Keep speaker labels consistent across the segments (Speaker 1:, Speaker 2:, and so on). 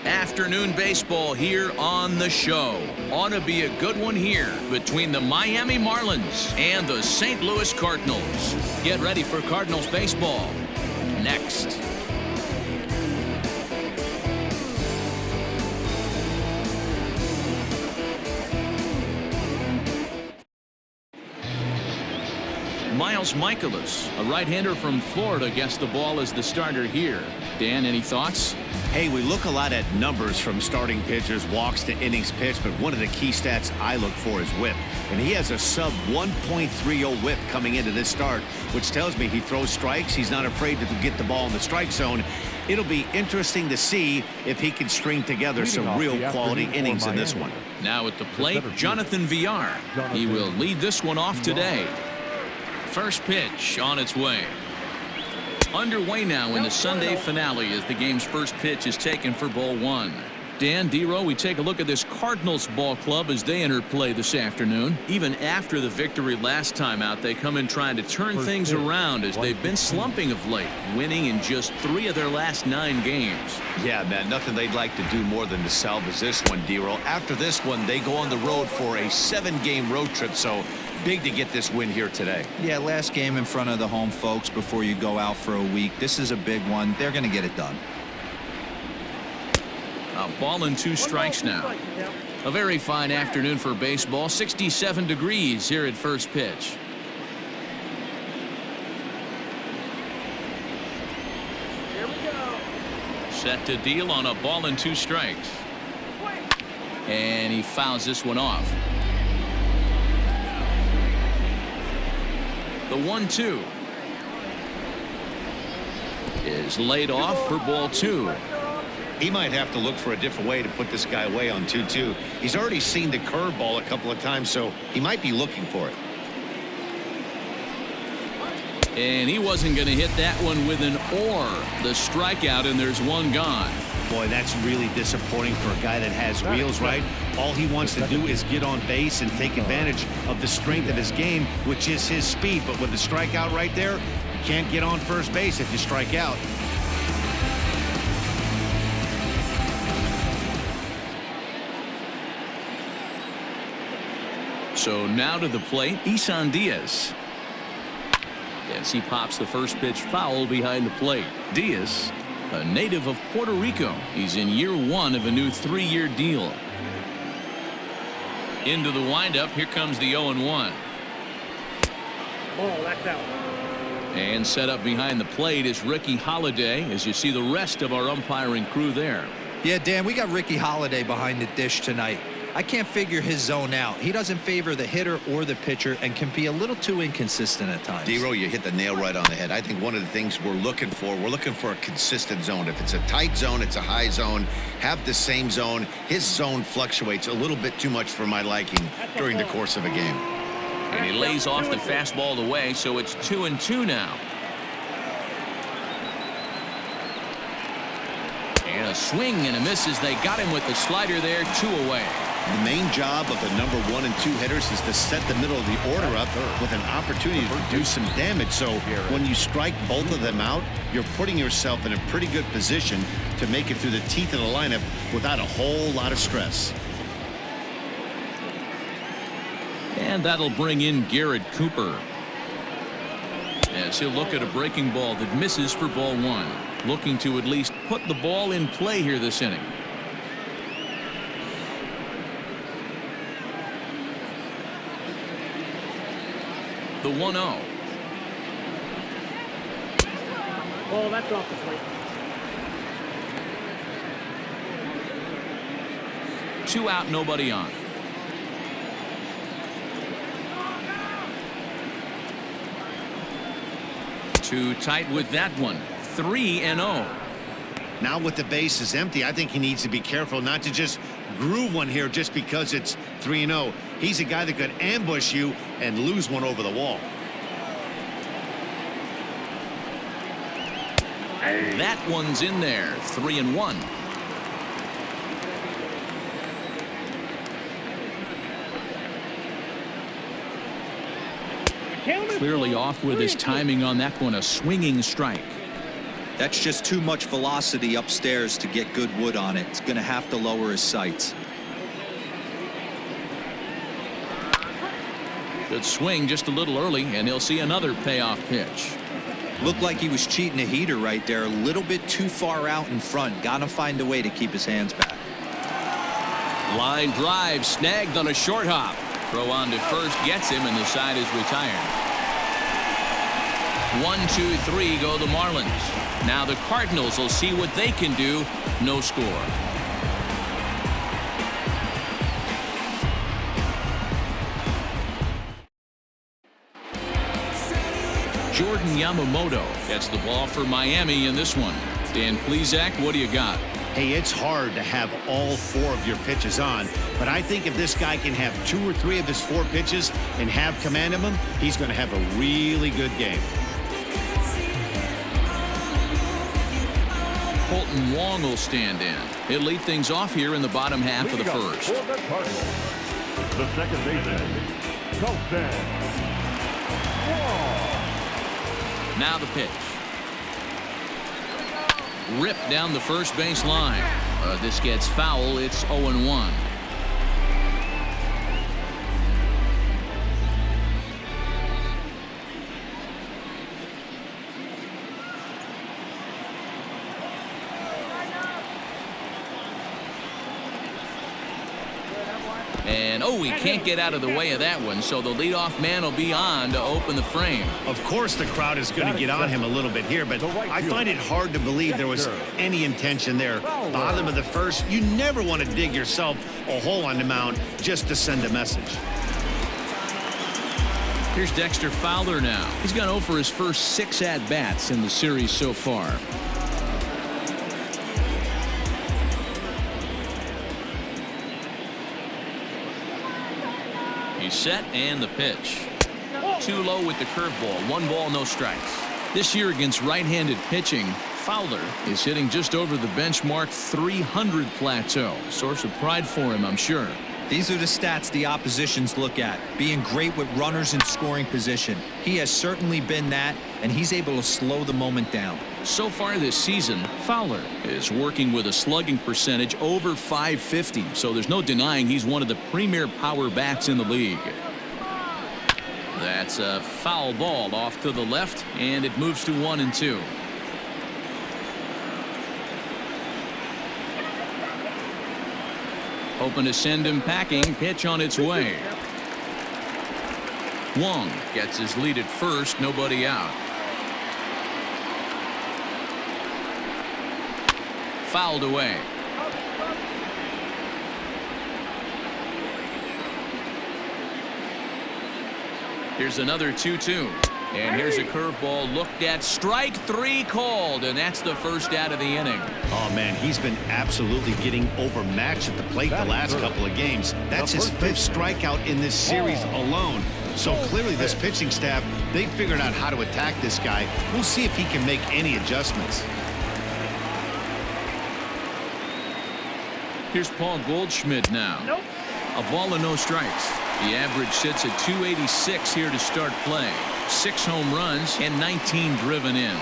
Speaker 1: Afternoon baseball here on the show. Ought to be a good one here between the Miami Marlins and the St. Louis Cardinals. Get ready for Cardinals baseball next. Miles Michaelis, a right-hander from Florida, gets the ball as the starter here. Dan, any thoughts?
Speaker 2: Hey, we look a lot at numbers from starting pitchers, walks to innings pitched, but one of the key stats I look for is whip. And he has a sub 1.30 whip coming into this start, which tells me he throws strikes. He's not afraid to get the ball in the strike zone. It'll be interesting to see if he can string together some real quality innings in this one.
Speaker 1: Now at the plate, Jonathan Villar. He will lead this one off today. First pitch on its way. Underway now in the Sunday finale as the game's first pitch is taken for ball one. Dan, D-Row, we take a look at this Cardinals ball club as they enter play this afternoon. Even after the victory last time out, they come in trying to turn things around as they've been slumping of late, winning in just 3 of their last 9 games.
Speaker 2: Yeah, man, nothing they'd like to do more than to salvage this one, D-Row. After this one, they go on the road for a 7-game road trip, so big to get this win here today.
Speaker 3: Yeah, last game in front of the home folks before you go out for a week. This is a big one. They're going to get it done.
Speaker 1: A ball and 2 strikes now. A very fine afternoon for baseball. 67 degrees here at first pitch.
Speaker 4: Here we go.
Speaker 1: Set to deal on a ball and 2 strikes. And he fouls this one off. The 1-2 is laid off for ball 2.
Speaker 2: He might have to look for a different way to put this guy away on 2-2. He's already seen the curveball a couple of times, so he might be looking for it.
Speaker 1: And he wasn't going to hit that one with an or. The strikeout, and there's one gone.
Speaker 2: Boy, that's really disappointing for a guy that has wheels, right? All he wants to do is get on base and take advantage of the strength of his game, which is his speed. But with the strikeout right there, you can't get on first base if you strike out.
Speaker 1: So now to the plate, Isan Diaz. As he pops the first pitch foul behind the plate. Diaz, a native of Puerto Rico. He's in year 1 of a new 3-year deal. Into the windup. Here comes the 0-1.
Speaker 4: Oh, that's out.
Speaker 1: And set up behind the plate is Ricky Holiday, as you see the rest of our umpiring crew there.
Speaker 3: Yeah, Dan, we got Ricky Holiday behind the dish tonight. I can't figure his zone out. He doesn't favor the hitter or the pitcher and can be a little too inconsistent at times.
Speaker 2: D-Row, you hit the nail right on the head. I think one of the things we're looking for a consistent zone. If it's a tight zone, it's a high zone. Have the same zone. His zone fluctuates a little bit too much for my liking during the course of a game.
Speaker 1: And he lays off the fastball away, so it's 2-2 now. And a swing and a miss as they got him with the slider there. 2 away.
Speaker 2: The main job of the number 1 and 2 hitters is to set the middle of the order up with an opportunity to do some damage. So when you strike both of them out, you're putting yourself in a pretty good position to make it through the teeth of the lineup without a whole lot of stress.
Speaker 1: And that'll bring in Garrett Cooper, as he'll look at a breaking ball that misses for ball 1. Looking to at least put the ball in play here this inning. The 1-0.
Speaker 4: Oh, that's off the plate.
Speaker 1: 2 out, nobody on. Too tight with that one. 3-0.
Speaker 2: Now with the bases empty, I think he needs to be careful not to just groove one here just because it's 3-0. He's a guy that could ambush you and lose one over the wall.
Speaker 1: That one's in there. 3-1. Clearly off with his timing on that one. A swinging strike.
Speaker 3: That's just too much velocity upstairs to get good wood on it. It's going to have to lower his sights.
Speaker 1: Good swing just a little early, and he'll see another payoff pitch.
Speaker 3: Looked like he was cheating a heater right there. A little bit too far out in front. Got to find a way to keep his hands back.
Speaker 1: Line drive snagged on a short hop. Throw on to first gets him, and the side is retired. 1-2-3 go the Marlins. Now the Cardinals will see what they can do. No score. Jordan Yamamoto gets the ball for Miami in this one. Dan Plesac, what do you got?
Speaker 2: Hey, it's hard to have all 4 of your pitches on, but I think if this guy can have 2 or 3 of his 4 pitches and have command of them, he's going to have a really good game.
Speaker 1: Colton Wong will stand in. He'll lead things off here in the bottom half of the first.
Speaker 5: The second baseman, Colton Wong.
Speaker 1: Now the pitch. Ripped down the first base line. This gets foul. It's 0-1. And he can't get out of the way of that one, so the leadoff man will be on to open the frame.
Speaker 2: Of course the crowd is going to get on him a little bit here, but I find it hard to believe there was any intention there. Bottom of the first, you never want to dig yourself a hole on the mound just to send a message.
Speaker 1: Here's Dexter Fowler now. He's gone 0 for his first 6 at-bats in the series so far. He's set, and the pitch. Too low with the curveball. 1 ball, no strikes. This year against right-handed pitching, Fowler is hitting just over the benchmark 300 plateau. Source of pride for him, I'm sure.
Speaker 3: These are the stats the oppositions look at. Being great with runners in scoring position. He has certainly been that, and he's able to slow the moment down.
Speaker 1: So far this season, Fowler is working with a slugging percentage over .550, so there's no denying he's one of the premier power bats in the league. That's a foul ball off to the left, and it moves to 1-2. Hoping to send him packing. Pitch on its way. Wong gets his lead at first. Nobody out. Fouled away. Here's another 2-2. And here's a curveball looked at. Strike 3 called, and that's the first out of the inning.
Speaker 2: Oh, man, he's been absolutely getting overmatched at the plate the last couple of games. That's his 5th strikeout in this series alone. So clearly this pitching staff, they figured out how to attack this guy. We'll see if he can make any adjustments.
Speaker 1: Here's Paul Goldschmidt now.
Speaker 4: Nope.
Speaker 1: A ball and no strikes. The average sits at 286 here to start play. 6 home runs and 19 driven in.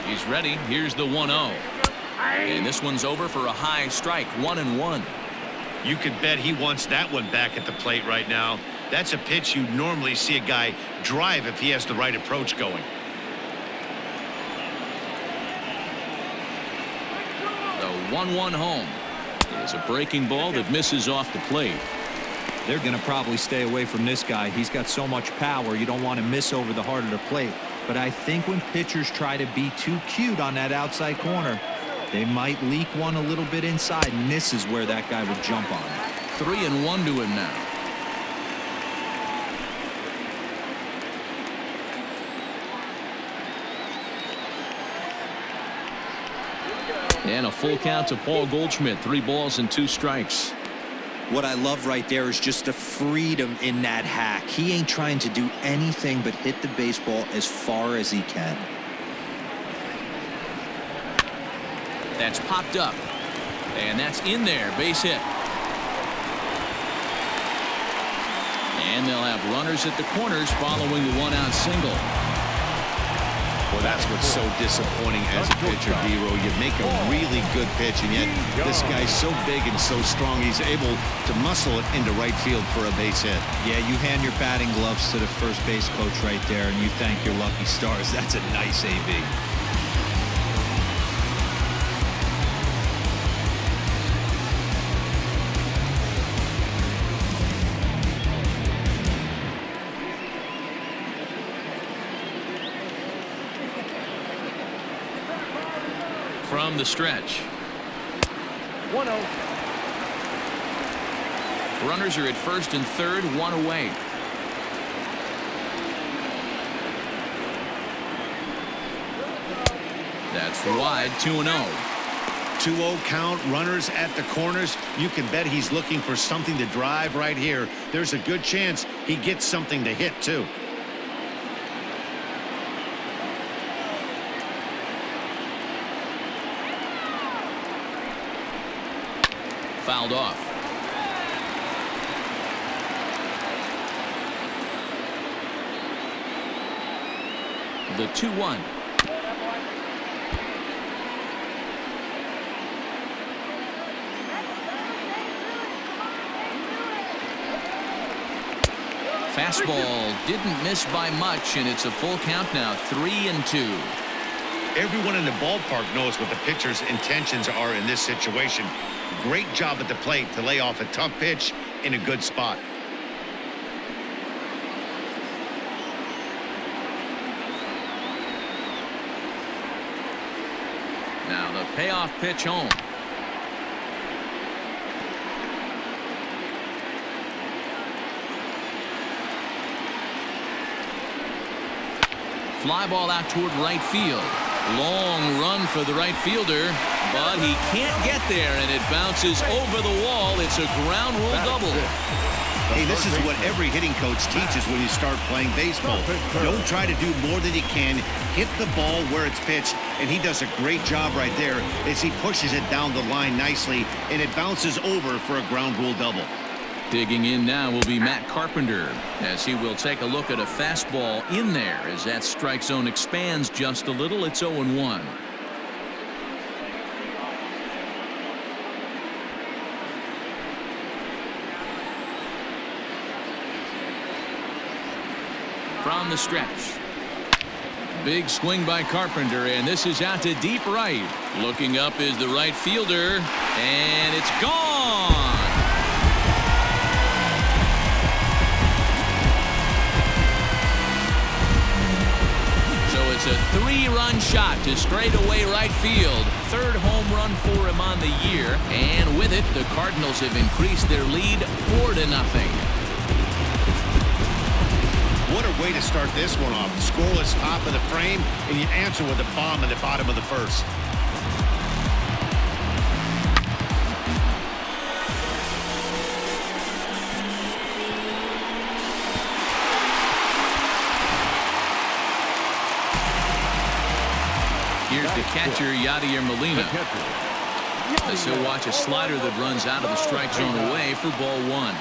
Speaker 1: He's ready. Here's the 1-0. And this one's over for a high strike. 1-1.
Speaker 2: You could bet he wants that one back at the plate right now. That's a pitch you normally see a guy drive if he has the right approach going.
Speaker 1: The 1-1 home. It's a breaking ball that misses off the plate.
Speaker 3: They're going to probably stay away from this guy. He's got so much power. You don't want to miss over the heart of the plate. But I think when pitchers try to be too cute on that outside corner, they might leak one a little bit inside, and this is where that guy would jump on it.
Speaker 1: 3-1 to him now. And a full count to Paul Goldschmidt. 3 balls and 2 strikes.
Speaker 3: What I love right there is just the freedom in that hack. He ain't trying to do anything but hit the baseball as far as he can.
Speaker 1: That's popped up. And that's in there. Base hit. And they'll have runners at the corners following the one-out single.
Speaker 2: Well, that's what's so disappointing as a pitcher, D-Row. You make a really good pitch, and yet this guy's so big and so strong, he's able to muscle it into right field for a base hit.
Speaker 3: Yeah, you hand your batting gloves to the first base coach right there, and you thank your lucky stars. That's a nice AB.
Speaker 1: From the stretch.
Speaker 4: 1-0.
Speaker 1: Runners are at first and third, one away. That's wide, 2-0.
Speaker 2: 2-0 count, runners at the corners. You can bet he's looking for something to drive right here. There's a good chance he gets something to hit, too.
Speaker 1: Fouled off. The 2-1. Fastball didn't miss by much, and it's a full count now, 3-2.
Speaker 2: Everyone in the ballpark knows what the pitcher's intentions are in this situation. Great job at the plate to lay off a tough pitch in a good spot.
Speaker 1: Now the payoff pitch home. Fly ball out toward right field. Long run for the right fielder, but he can't get there, and it bounces over the wall. It's a ground rule double.
Speaker 2: Hey, this is what every hitting coach teaches when you start playing baseball. Don't try to do more than you can. Hit the ball where it's pitched, and he does a great job right there as he pushes it down the line nicely, and it bounces over for a ground rule double.
Speaker 1: Digging in now will be Matt Carpenter, as he will take a look at a fastball in there as that strike zone expands just a little. It's 0-1. From the stretch. Big swing by Carpenter, and this is out to deep right. Looking up is the right fielder, and it's gone. It's a three-run shot to straightaway right field. Third home run for him on the year. And with it, the Cardinals have increased their lead 4-0.
Speaker 2: What a way to start this one off. Scoreless top of the frame, and you answer with a bomb in the bottom of the first.
Speaker 1: Here's the catcher, Yadier Molina. As he'll watch a slider that runs out of the strike zone away for ball one.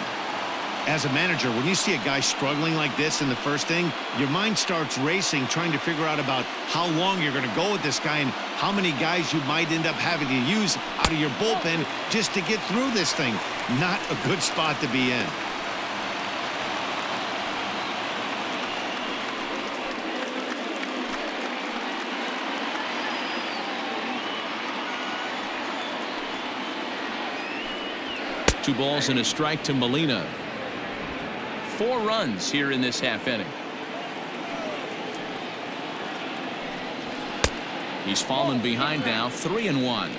Speaker 2: As a manager, when you see a guy struggling like this in the first inning, your mind starts racing, trying to figure out about how long you're going to go with this guy and how many guys you might end up having to use out of your bullpen just to get through this thing. Not a good spot to be in.
Speaker 1: Two balls and a strike to Molina. 4 runs here in this half inning. He's fallen behind now, 3-1.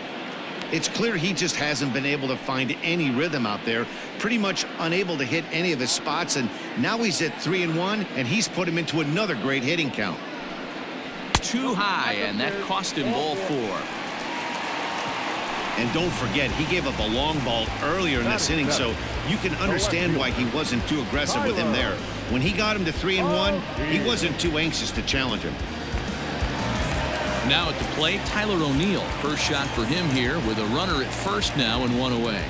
Speaker 2: It's clear he just hasn't been able to find any rhythm out there. Pretty much unable to hit any of his spots, and now he's at 3-1, and he's put him into another great hitting count.
Speaker 1: Too high, and that cost him ball 4.
Speaker 2: And don't forget, he gave up a long ball earlier in this inning, so you can understand why he wasn't too aggressive with him there. When he got him to 3-1, he wasn't too anxious to challenge him.
Speaker 1: Now at the plate, Tyler O'Neill. First shot for him here with a runner at first now and 1 away.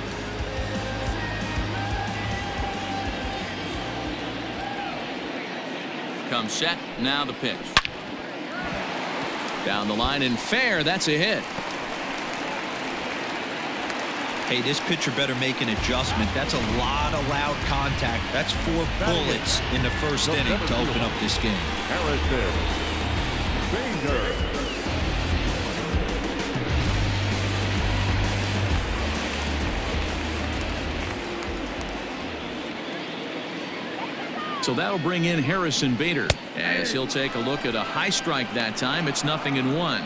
Speaker 1: comes set. Now the pitch. Down the line and fair. That's a hit.
Speaker 3: Hey, this pitcher better make an adjustment. That's a lot of loud contact. That's 4 bullets in the first inning to open up this game.
Speaker 5: Harrison Bader.
Speaker 1: So that'll bring in Harrison Bader as he'll take a look at a high strike that time. It's 0-1.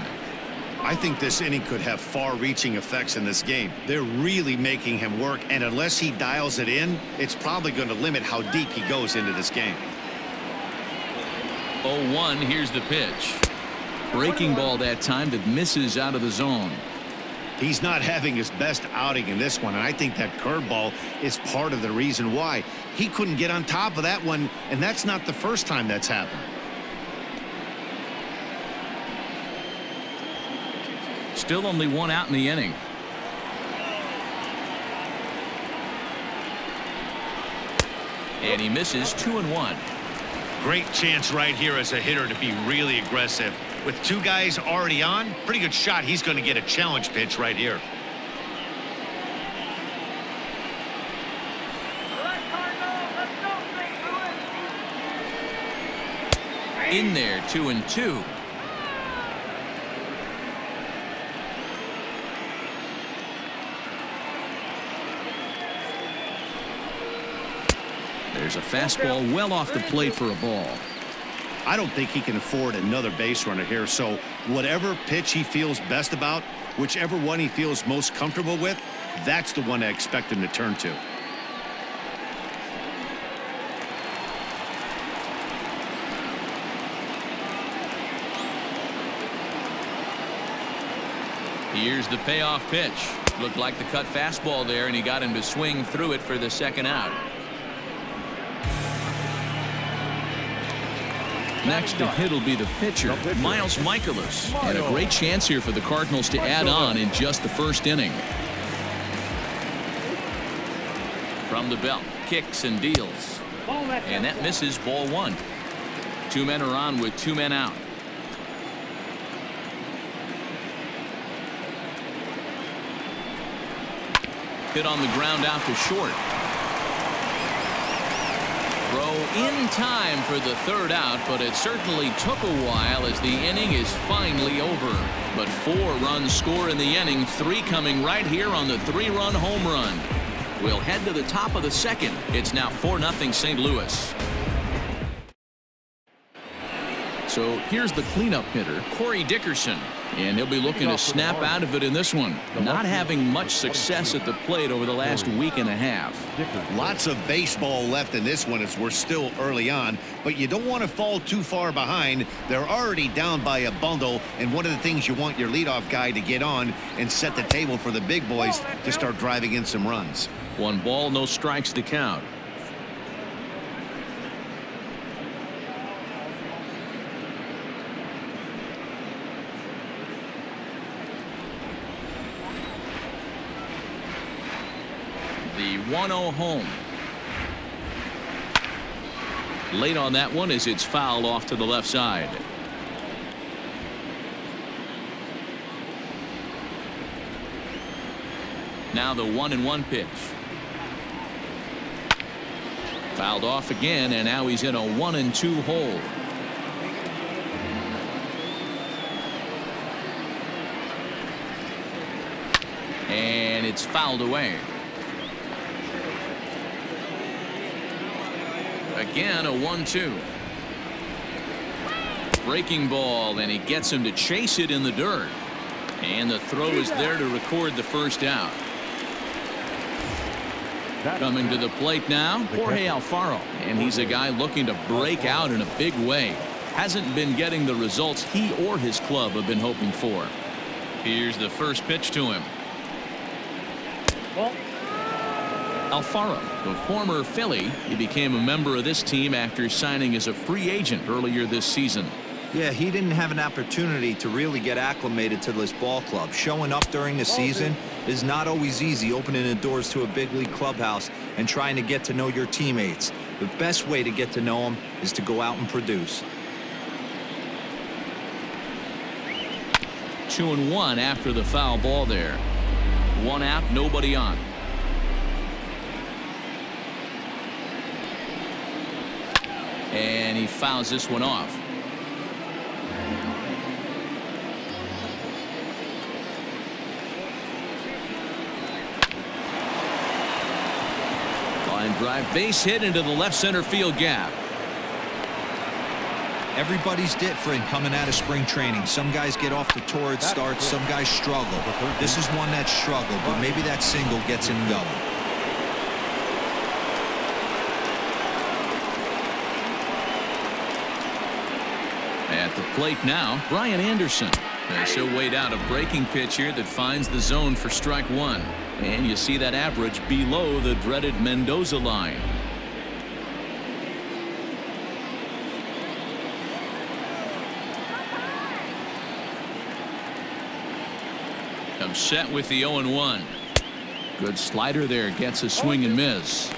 Speaker 2: I think this inning could have far-reaching effects in this game. They're really making him work, and unless he dials it in, it's probably going to limit how deep he goes into this game.
Speaker 1: 0-1. Here's the pitch. Breaking ball that time that misses out of the zone.
Speaker 2: He's not having his best outing in this one, and I think that curveball is part of the reason why. He couldn't get on top of that one, and that's not the first time that's happened.
Speaker 1: Still only 1 out in the inning. And he misses 2-1.
Speaker 2: Great chance right here as a hitter to be really aggressive. With 2 guys already on, pretty good shot he's going to get a challenge pitch right here.
Speaker 1: In there, 2-2. There's a fastball well off the plate for a ball.
Speaker 2: I don't think he can afford another base runner here, so whatever pitch he feels best about, whichever one he feels most comfortable with, that's the one I expect him to turn to.
Speaker 1: Here's the payoff pitch. Looked like the cut fastball there, and he got him to swing through it for the second out. Next to hit will be the pitcher, Miles Michaelis. And a great chance here for the Cardinals to add on in just the first inning. From the belt, kicks and deals. And that misses, ball 1. 2 men are on with 2 men out. Hit on the ground out to short. Throw in time for the third out, but it certainly took a while as the inning is finally over. But 4 runs score in the inning, 3 coming right here on the 3-run home run. We'll head to the top of the second. It's now 4-0 St. Louis. So here's the cleanup hitter, Corey Dickerson, and he'll be looking to snap out of it in this one. Not having much success at the plate over the last week and a half.
Speaker 2: Lots of baseball left in this one as we're still early on, but you don't want to fall too far behind. They're already down by a bundle, and one of the things you want your leadoff guy to get on and set the table for the big boys to start driving in some runs.
Speaker 1: 1 ball, no strikes to count. The 1-0 home. Late on that one as it's fouled off to the left side. Now the 1-1 pitch. Fouled off again, and now he's in a 1-2 hole. And it's fouled away. Again, a 1-2. Breaking ball, and he gets him to chase it in the dirt. And the throw is there to record the first out. Coming to the plate now, Jorge Alfaro. And he's a guy looking to break out in a big way. Hasn't been getting the results he or his club have been hoping for. Here's the first pitch to him. Alfaro, the former Philly, he became a member of this team after signing as a free agent earlier this season.
Speaker 3: Yeah, he didn't have an opportunity to really get acclimated to this ball club. Showing up during the season is not always easy, opening the doors to a big league clubhouse. and trying to get to know your teammates. The best way to get to know them is to go out and produce.
Speaker 1: 2-1 after the foul ball there. 1 out, nobody on. And he fouls this one off. Line drive, base hit into the left center field gap.
Speaker 3: Everybody's different coming out of spring training. Some guys get off to torrid starts, some guys struggle. This is one that struggled, but maybe that single gets him going.
Speaker 1: At the plate now, Brian Anderson. He'll wait out a breaking pitch here that finds the zone for strike one. And you see that average below the dreaded Mendoza line. Comes set with the 0-1. Good slider there, gets a swing and miss.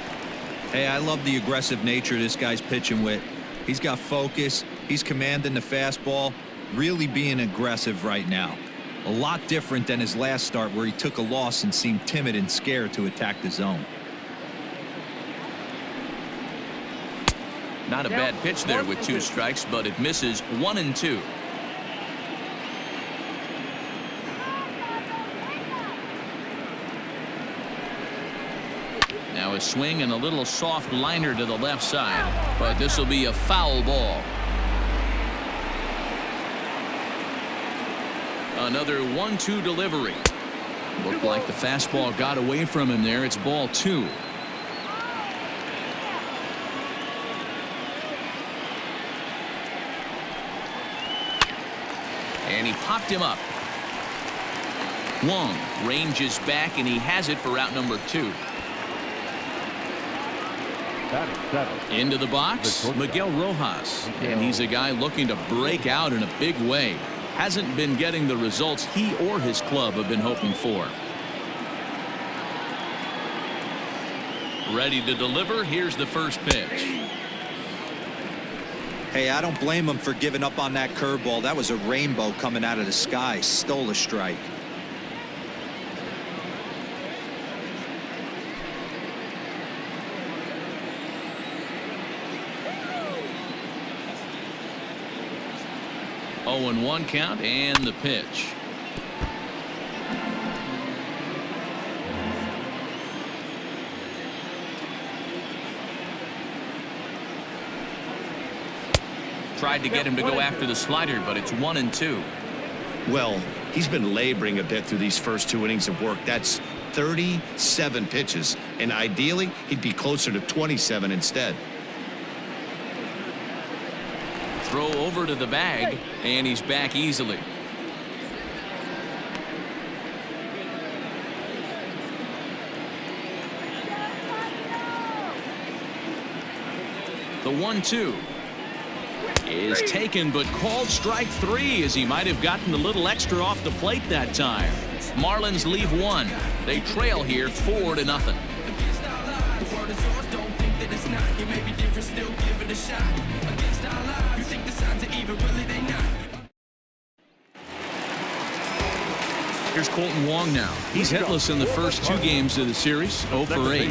Speaker 3: Hey, I love the aggressive nature this guy's pitching with. He's got focus. He's commanding the fastball, really being aggressive right now. A lot different than his last start where he took a loss and seemed timid and scared to attack the zone.
Speaker 1: Not a bad pitch there with 2 strikes, but it misses 1-2. Now a swing and a little soft liner to the left side, but this will be a foul ball. Another 1-2 delivery. Looked like the fastball got away from him there. It's ball 2. And he popped him up. Wong ranges back, and he has it for out number 2. Into the box, Miguel Rojas. And he's a guy looking to break out in a big way. Hasn't been getting the results he or his club have been hoping for. Ready to deliver. Here's the first pitch.
Speaker 3: Hey, I don't blame him for giving up on that curveball. That was a rainbow coming out of the sky. Stole a strike.
Speaker 1: Oh, 0-1 count and the pitch. Tried to get him to go after the slider, but it's 1-2.
Speaker 2: Well, he's been laboring a bit through these first 2 innings of work. That's 37 pitches, and ideally he'd be closer to 27 instead.
Speaker 1: Throw over to the bag, and he's back easily. The 1-2 is taken, but called strike 3, as he might have gotten a little extra off the plate that time. Marlins leave 1. They trail here 4-0. Here's Colton Wong now. He's hitless in the first 2 games of the series, 0 for 8.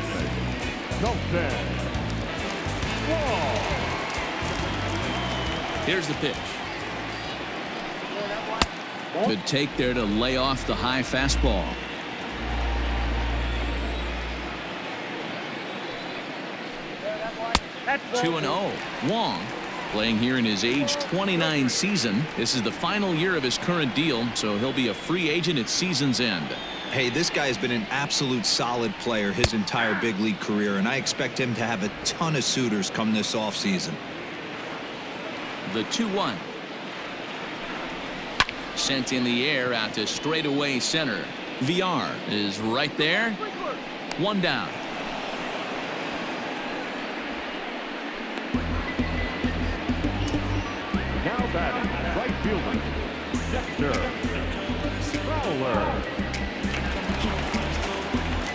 Speaker 1: Here's the pitch. Good take there to lay off the high fastball. That's 2-0. Wong playing here in his age 29 season. This is the final year of his current deal, so he'll be a free agent at season's end.
Speaker 3: Hey, this guy has been an absolute solid player his entire big league career, and I expect him to have a ton of suitors come this offseason.
Speaker 1: The 2-1. Sent in the air out to straightaway center. VR is right there. 1 down.
Speaker 5: Now batting, right fielder, Dexter Fowler.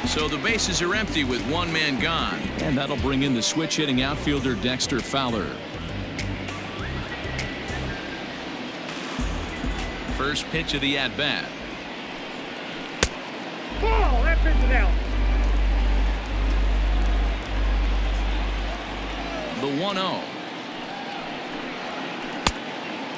Speaker 1: So the bases are empty with one man gone. And that'll bring in the switch hitting outfielder Dexter Fowler. First pitch of the at-bat.
Speaker 4: Ball, that pitch is out.
Speaker 1: The 1-0.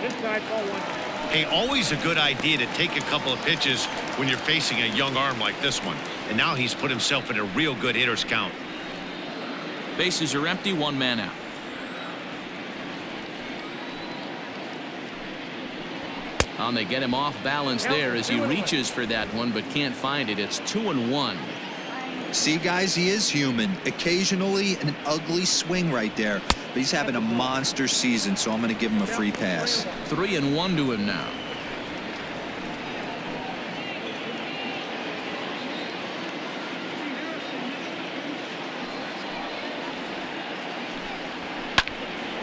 Speaker 4: Inside, ball one.
Speaker 2: Hey, always a good idea to take a couple of pitches when you're facing a young arm like this one. And now he's put himself in a real good hitter's count.
Speaker 1: Bases are empty, one man out. And they get him off balance there as he reaches for that one but can't find it. It's 2-1.
Speaker 3: See, guys, he is human. Occasionally an ugly swing right there, but he's having a monster season, so I'm going to give him a free pass.
Speaker 1: 3-1 to him now.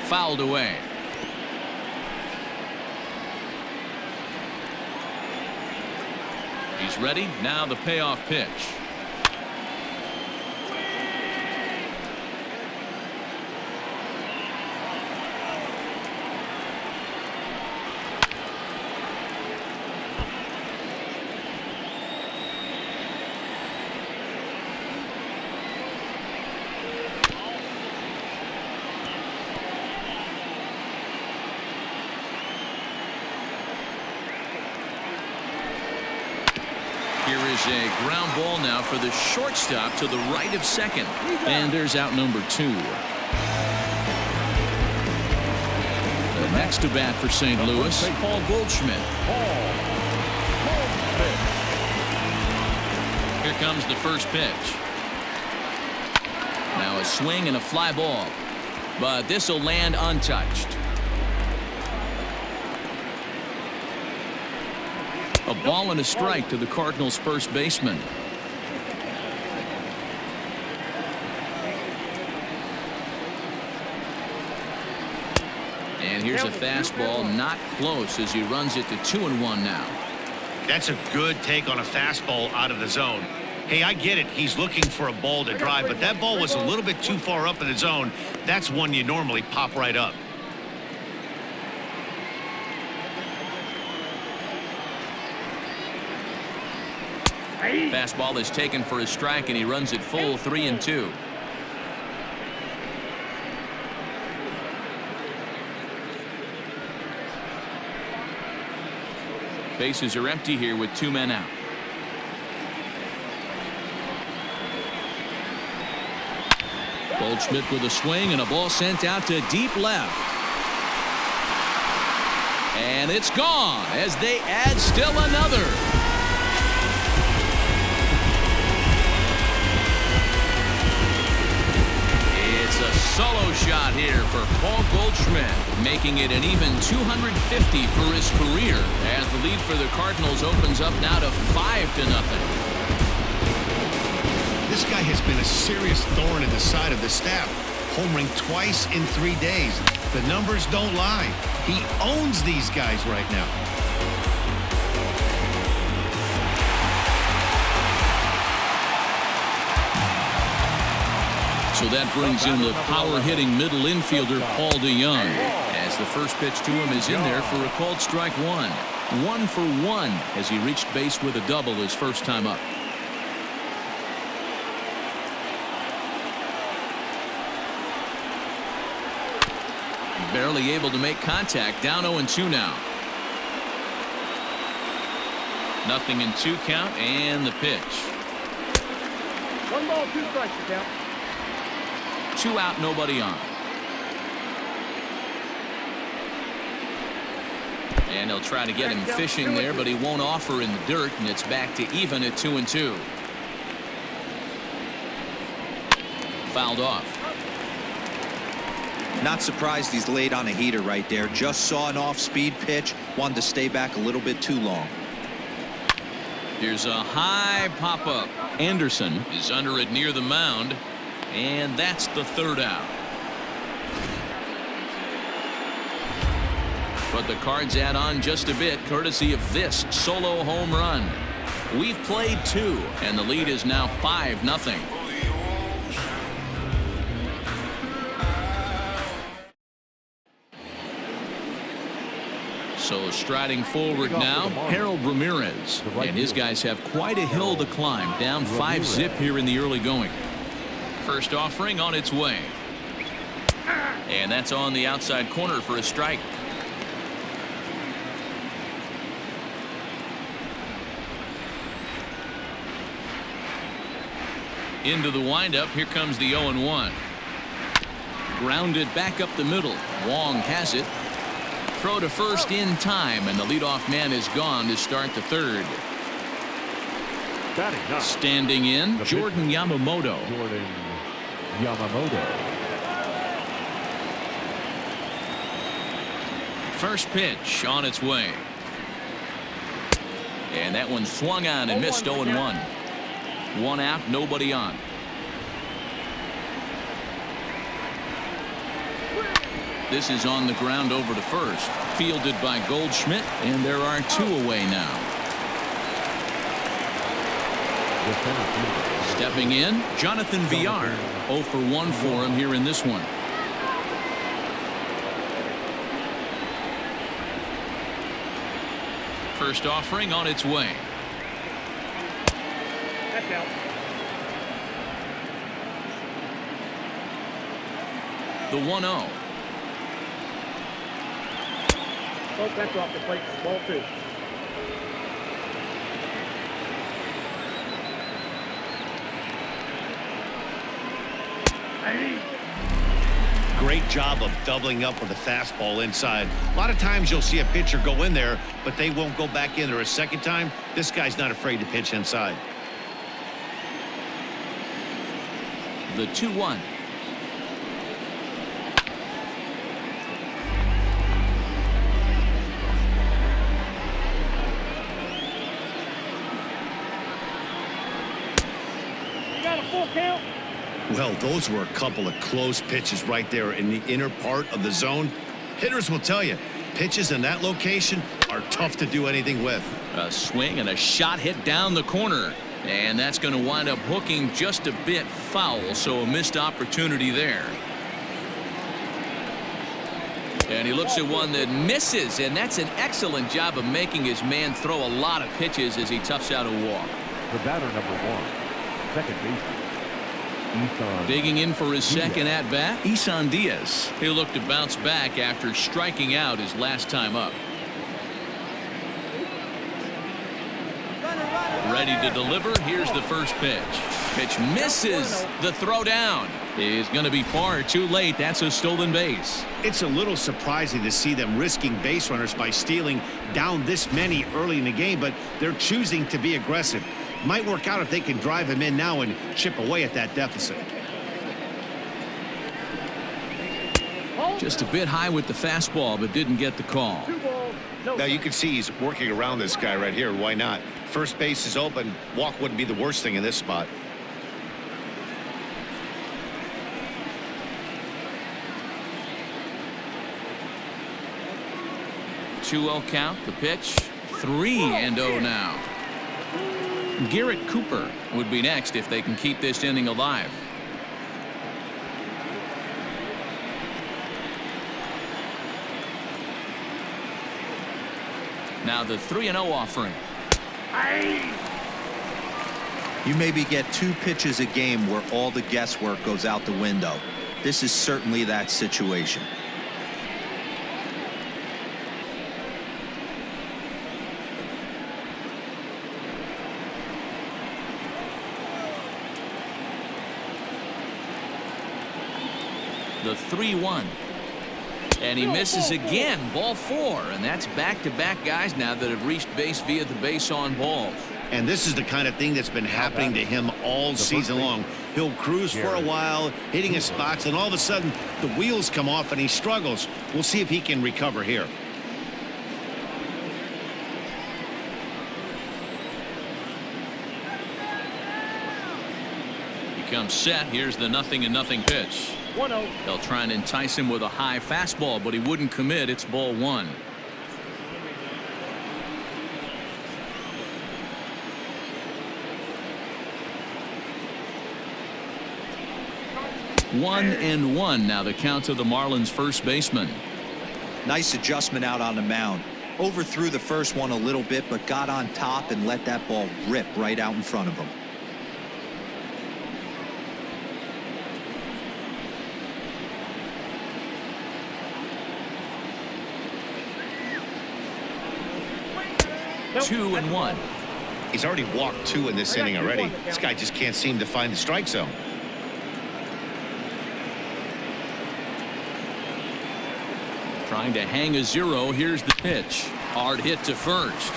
Speaker 1: Fouled away. He's ready. Now the payoff pitch. Here is a ground ball now for the shortstop to the right of second. And there's out number 2. The next to bat for St. Louis, Paul Goldschmidt. Here comes the first pitch. Now a swing and a fly ball. But this will land untouched. A ball and a strike to the Cardinals' first baseman. And here's a fastball, not close, as he runs it to 2-1 now.
Speaker 2: That's a good take on a fastball out of the zone. Hey, I get it. He's looking for a ball to drive, but that ball was a little bit too far up in the zone. That's one you normally pop right up.
Speaker 1: Fastball is taken for a strike, and he runs it full 3-2. Bases are empty here with 2 men out. Goldschmidt with a swing and a ball sent out to deep left. And it's gone as they add still another. It's a solo shot here for Paul Goldschmidt, making it an even 250 for his career as the lead for the Cardinals opens up now to 5-0.
Speaker 2: This guy has been a serious thorn in the side of the staff, homering twice in 3 days. The numbers don't lie. He owns these guys right now.
Speaker 1: So that brings in the power-hitting middle infielder Paul DeYoung, as the first pitch to him is in there for a called strike 1. 1 for 1 as he reached base with a double his first time up. Barely able to make contact. Down 0-2 now. 0-2 count and the pitch.
Speaker 4: 1 ball, 2 strikes to count.
Speaker 1: 2 out, nobody on. And he'll try to get him fishing there, but he won't offer in the dirt, and it's back to even at 2-2. Fouled off.
Speaker 3: Not surprised he's laid on a heater right there. Just saw an off-speed pitch. Wanted to stay back a little bit too long.
Speaker 1: Here's a high pop-up. Anderson is under it near the mound. And that's the 3rd out. But the Cards add on just a bit, courtesy of this solo home run. We've played 2, and the lead is now 5-0. So striding forward now, Harold Ramirez. And his guys have quite a hill to climb, down 5-zip here in the early going. First offering on its way. And that's on the outside corner for a strike. Into the windup. Here comes the 0-1. Grounded back up the middle. Wong has it. Throw to first in time, and the leadoff man is gone to start the third. Standing in, Jordan Yamamoto. First pitch on its way. And that one swung on and missed. 0-1. 1 out, nobody on. This is on the ground over to first. Fielded by Goldschmidt, and there are 2 away now. Stepping in, Jonathan Villar. 0 for 1 for him here in this one. First offering on its way.
Speaker 4: That's out.
Speaker 1: The 1-0.
Speaker 4: Oh, that's off the plate. Ball 2.
Speaker 2: Great job of doubling up with a fastball inside. A lot of times you'll see a pitcher go in there, but they won't go back in there a second time. This guy's not afraid to pitch inside.
Speaker 1: The 2-1.
Speaker 4: Got a full count.
Speaker 2: Well, those were a couple of close pitches right there in the inner part of the zone. Hitters will tell you, pitches in that location are tough to do anything with.
Speaker 1: A swing and a shot hit down the corner. And that's going to wind up hooking just a bit foul, so a missed opportunity there. And he looks at one that misses, and that's an excellent job of making his man throw a lot of pitches as he toughs out a walk.
Speaker 5: The batter number 1, second baseman.
Speaker 1: Digging in for his second at-bat, Isan Diaz. He'll look to bounce back after striking out his last time up. Ready to deliver. Here's the first pitch. Pitch misses. The throw down is going to be far too late. That's a stolen base.
Speaker 2: It's a little surprising to see them risking base runners by stealing down this many early in the game, but they're choosing to be aggressive. Might work out if they can drive him in now and chip away at that deficit.
Speaker 1: Just a bit high with the fastball, but didn't get the call.
Speaker 2: Now you can see he's working around this guy right here. Why not? First base is open. Walk wouldn't be the worst thing in this spot.
Speaker 1: Two-0 count. The pitch. 3-0 now. Garrett Cooper would be next if they can keep this inning alive. Now the 3-0 offering.
Speaker 3: You maybe get 2 pitches a game where all the guesswork goes out the window. This is certainly that situation.
Speaker 1: The 3-1. And he misses again. Ball 4. And that's back-to-back guys now that have reached base via the base on balls.
Speaker 2: And this is the kind of thing that's been happening to him all season long. He'll cruise for a while, hitting his spots, and all of a sudden the wheels come off and he struggles. We'll see if he can recover here.
Speaker 1: He comes set. Here's the 0-0 pitch.
Speaker 4: 1-0.
Speaker 1: They'll try and entice him with a high fastball, but he wouldn't commit. It's ball 1. 1-1 now the count to the Marlins first baseman.
Speaker 3: Nice adjustment out on the mound. Overthrew the first one a little bit, but got on top and let that ball rip right out in front of him.
Speaker 4: Nope.
Speaker 1: 2-1.
Speaker 2: He's already walked 2 in this inning already. This guy just can't seem to find the strike zone.
Speaker 1: Trying to hang a 0. Here's the pitch. Hard hit to first.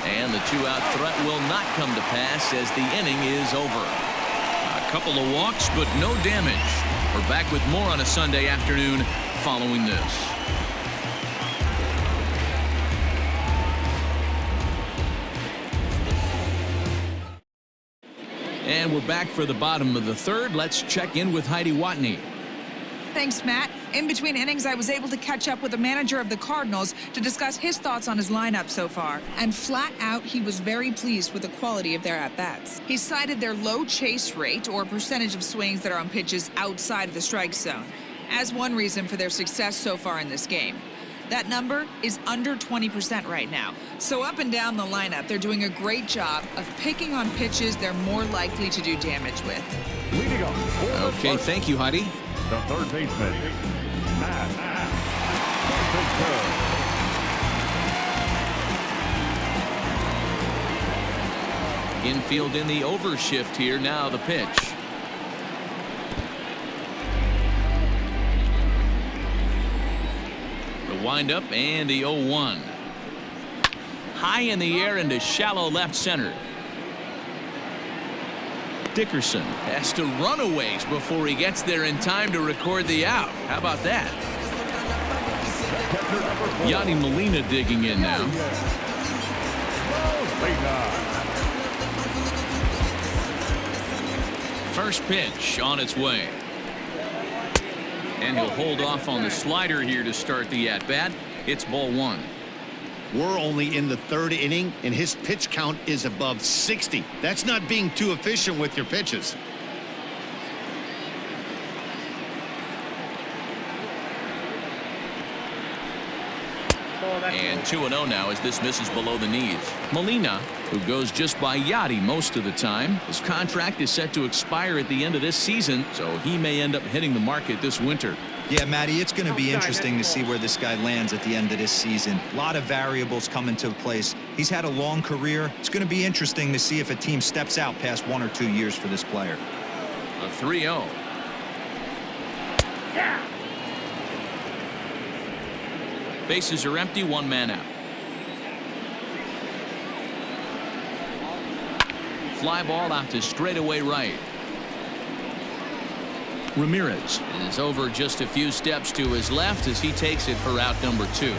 Speaker 1: And the 2-out threat will not come to pass as the inning is over. A couple of walks, but no damage. We're back with more on a Sunday afternoon following this. And we're back for the bottom of the third. Let's check in with Heidi Watney.
Speaker 6: Thanks, Matt. In between innings, I was able to catch up with the manager of the Cardinals to discuss his thoughts on his lineup so far. And flat out, he was very pleased with the quality of their at-bats. He cited their low chase rate, or percentage of swings that are on pitches outside of the strike zone, as one reason for their success so far in this game. That number is under 20% right now. So up and down the lineup, they're doing a great job of picking on pitches they're more likely to do damage with.
Speaker 5: Leading off.
Speaker 1: Okay, thank you, Heidi.
Speaker 5: The third baseman, Matt.
Speaker 1: Infield in the overshift here. Now the pitch. The windup and the 0-1. High in the air into shallow left center. Dickerson has to run a ways before he gets there in time to record the out. How about that? Yadi Molina digging in now. First pitch on its way. And he'll hold off on the slider here to start the at-bat. It's ball 1.
Speaker 2: We're only in the third inning, and his pitch count is above 60. That's not being too efficient with your pitches.
Speaker 1: And 2-0 now as this misses below the knees. Molina, who goes just by Yadi most of the time. His contract is set to expire at the end of this season, so he may end up hitting the market this winter.
Speaker 3: Yeah, Matty, it's going to be interesting to see where this guy lands at the end of this season. A lot of variables come into place. He's had a long career. It's going to be interesting to see if a team steps out past 1 or 2 years for this player.
Speaker 1: A 3-0.
Speaker 4: Yeah.
Speaker 1: Bases are empty, 1 man out. Fly ball out to straightaway right. Ramirez is over just a few steps to his left as he takes it for out number 2.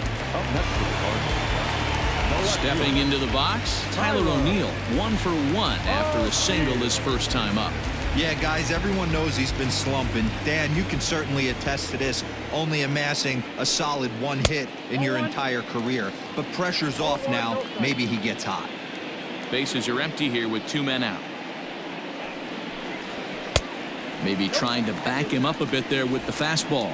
Speaker 1: Stepping into the box, Tyler O'Neill, 1 for 1 after a single his first time up.
Speaker 3: Yeah, guys, everyone knows he's been slumping. Dan, you can certainly attest to this, only amassing a solid 1 hit in your entire career. But pressure's off now. Maybe he gets hot.
Speaker 1: Bases are empty here with 2 men out. Maybe trying to back him up a bit there with the fastball.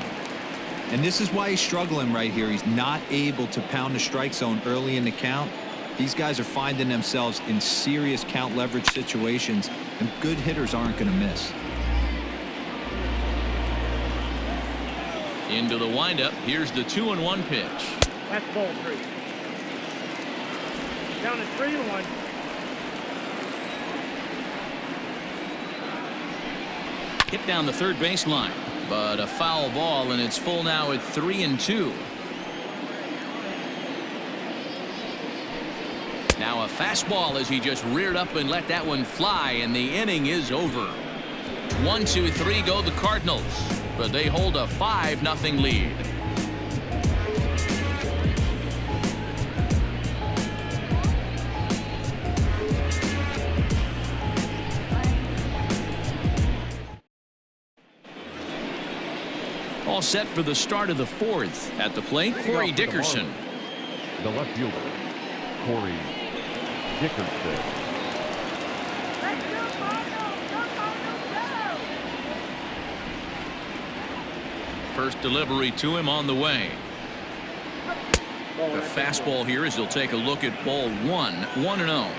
Speaker 3: And this is why he's struggling right here. He's not able to pound the strike zone early in the count. These guys are finding themselves in serious count leverage situations, and good hitters aren't going to miss.
Speaker 1: Into the windup. Here's the 2-1 pitch.
Speaker 4: That's ball 3. Down to 3-1.
Speaker 1: Hit down the third baseline, but a foul ball, and it's full now at 3-2. Now a fastball as he just reared up and let that one fly, and the inning is over. 1, 2, 3 go the Cardinals, but they hold a 5-0 lead. All set for the start of the 4th. At the plate, Corey Dickerson.
Speaker 5: The left fielder, Corey Dickerson.
Speaker 1: First delivery to him on the way. The fastball here as he'll take a look at ball one. 1-0.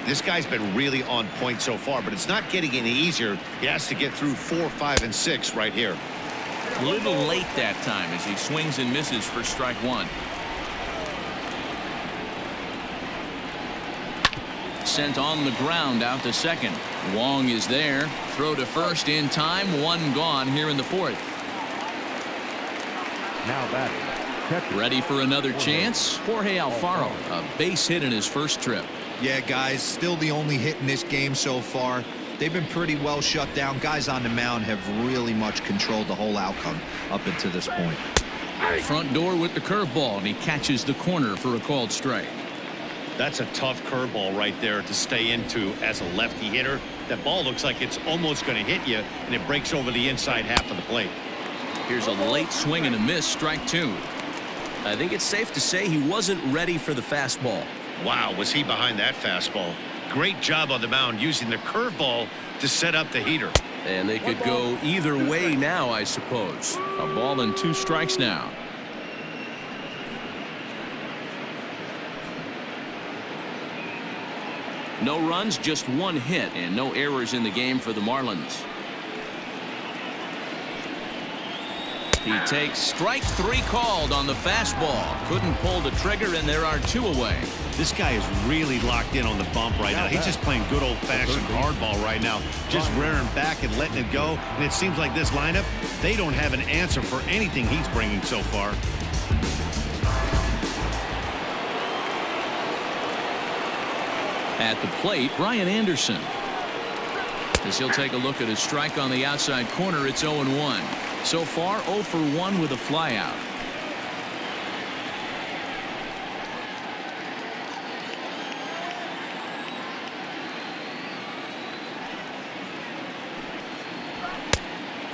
Speaker 2: This guy's been really on point so far, but it's not getting any easier. He has to get through 4, 5, and 6 right here.
Speaker 1: A little late that time as he swings and misses for strike one. Sent on the ground out to second. Wong is there. Throw to first in time. One gone here in the fourth.
Speaker 5: Now batting, catcher.
Speaker 1: Ready for another chance? Jorge Alfaro, a base hit in his first trip.
Speaker 3: Yeah, guys, still the only hit in this game so far. They've been pretty well shut down. Guys on the mound have really much controlled the whole outcome up until this point.
Speaker 1: Front door with the curveball, and he catches the corner for a called strike.
Speaker 2: That's a tough curveball right there to stay into as a lefty hitter. That ball looks like it's almost going to hit you, and it breaks over the inside half of the plate.
Speaker 1: Here's a late swing and a miss, strike two. I think it's safe to say he wasn't ready for the fastball.
Speaker 2: Wow, was he behind that fastball? Great job on the mound using the curveball to set up the heater.
Speaker 1: And they could go either way now, I suppose. A ball and 2 strikes now. No runs, just 1 hit, and no errors in the game for the Marlins. He takes strike 3 called on the fastball. Couldn't pull the trigger, and there are 2 away.
Speaker 2: This guy is really locked in on the bump right now. He's just playing good old-fashioned hardball right now, just rearing back and letting it go. And it seems like this lineup, they don't have an answer for anything he's bringing so far.
Speaker 1: At the plate, Brian Anderson. As he'll take a look at his strike on the outside corner, it's 0-1. So far, 0 for 1 with a flyout.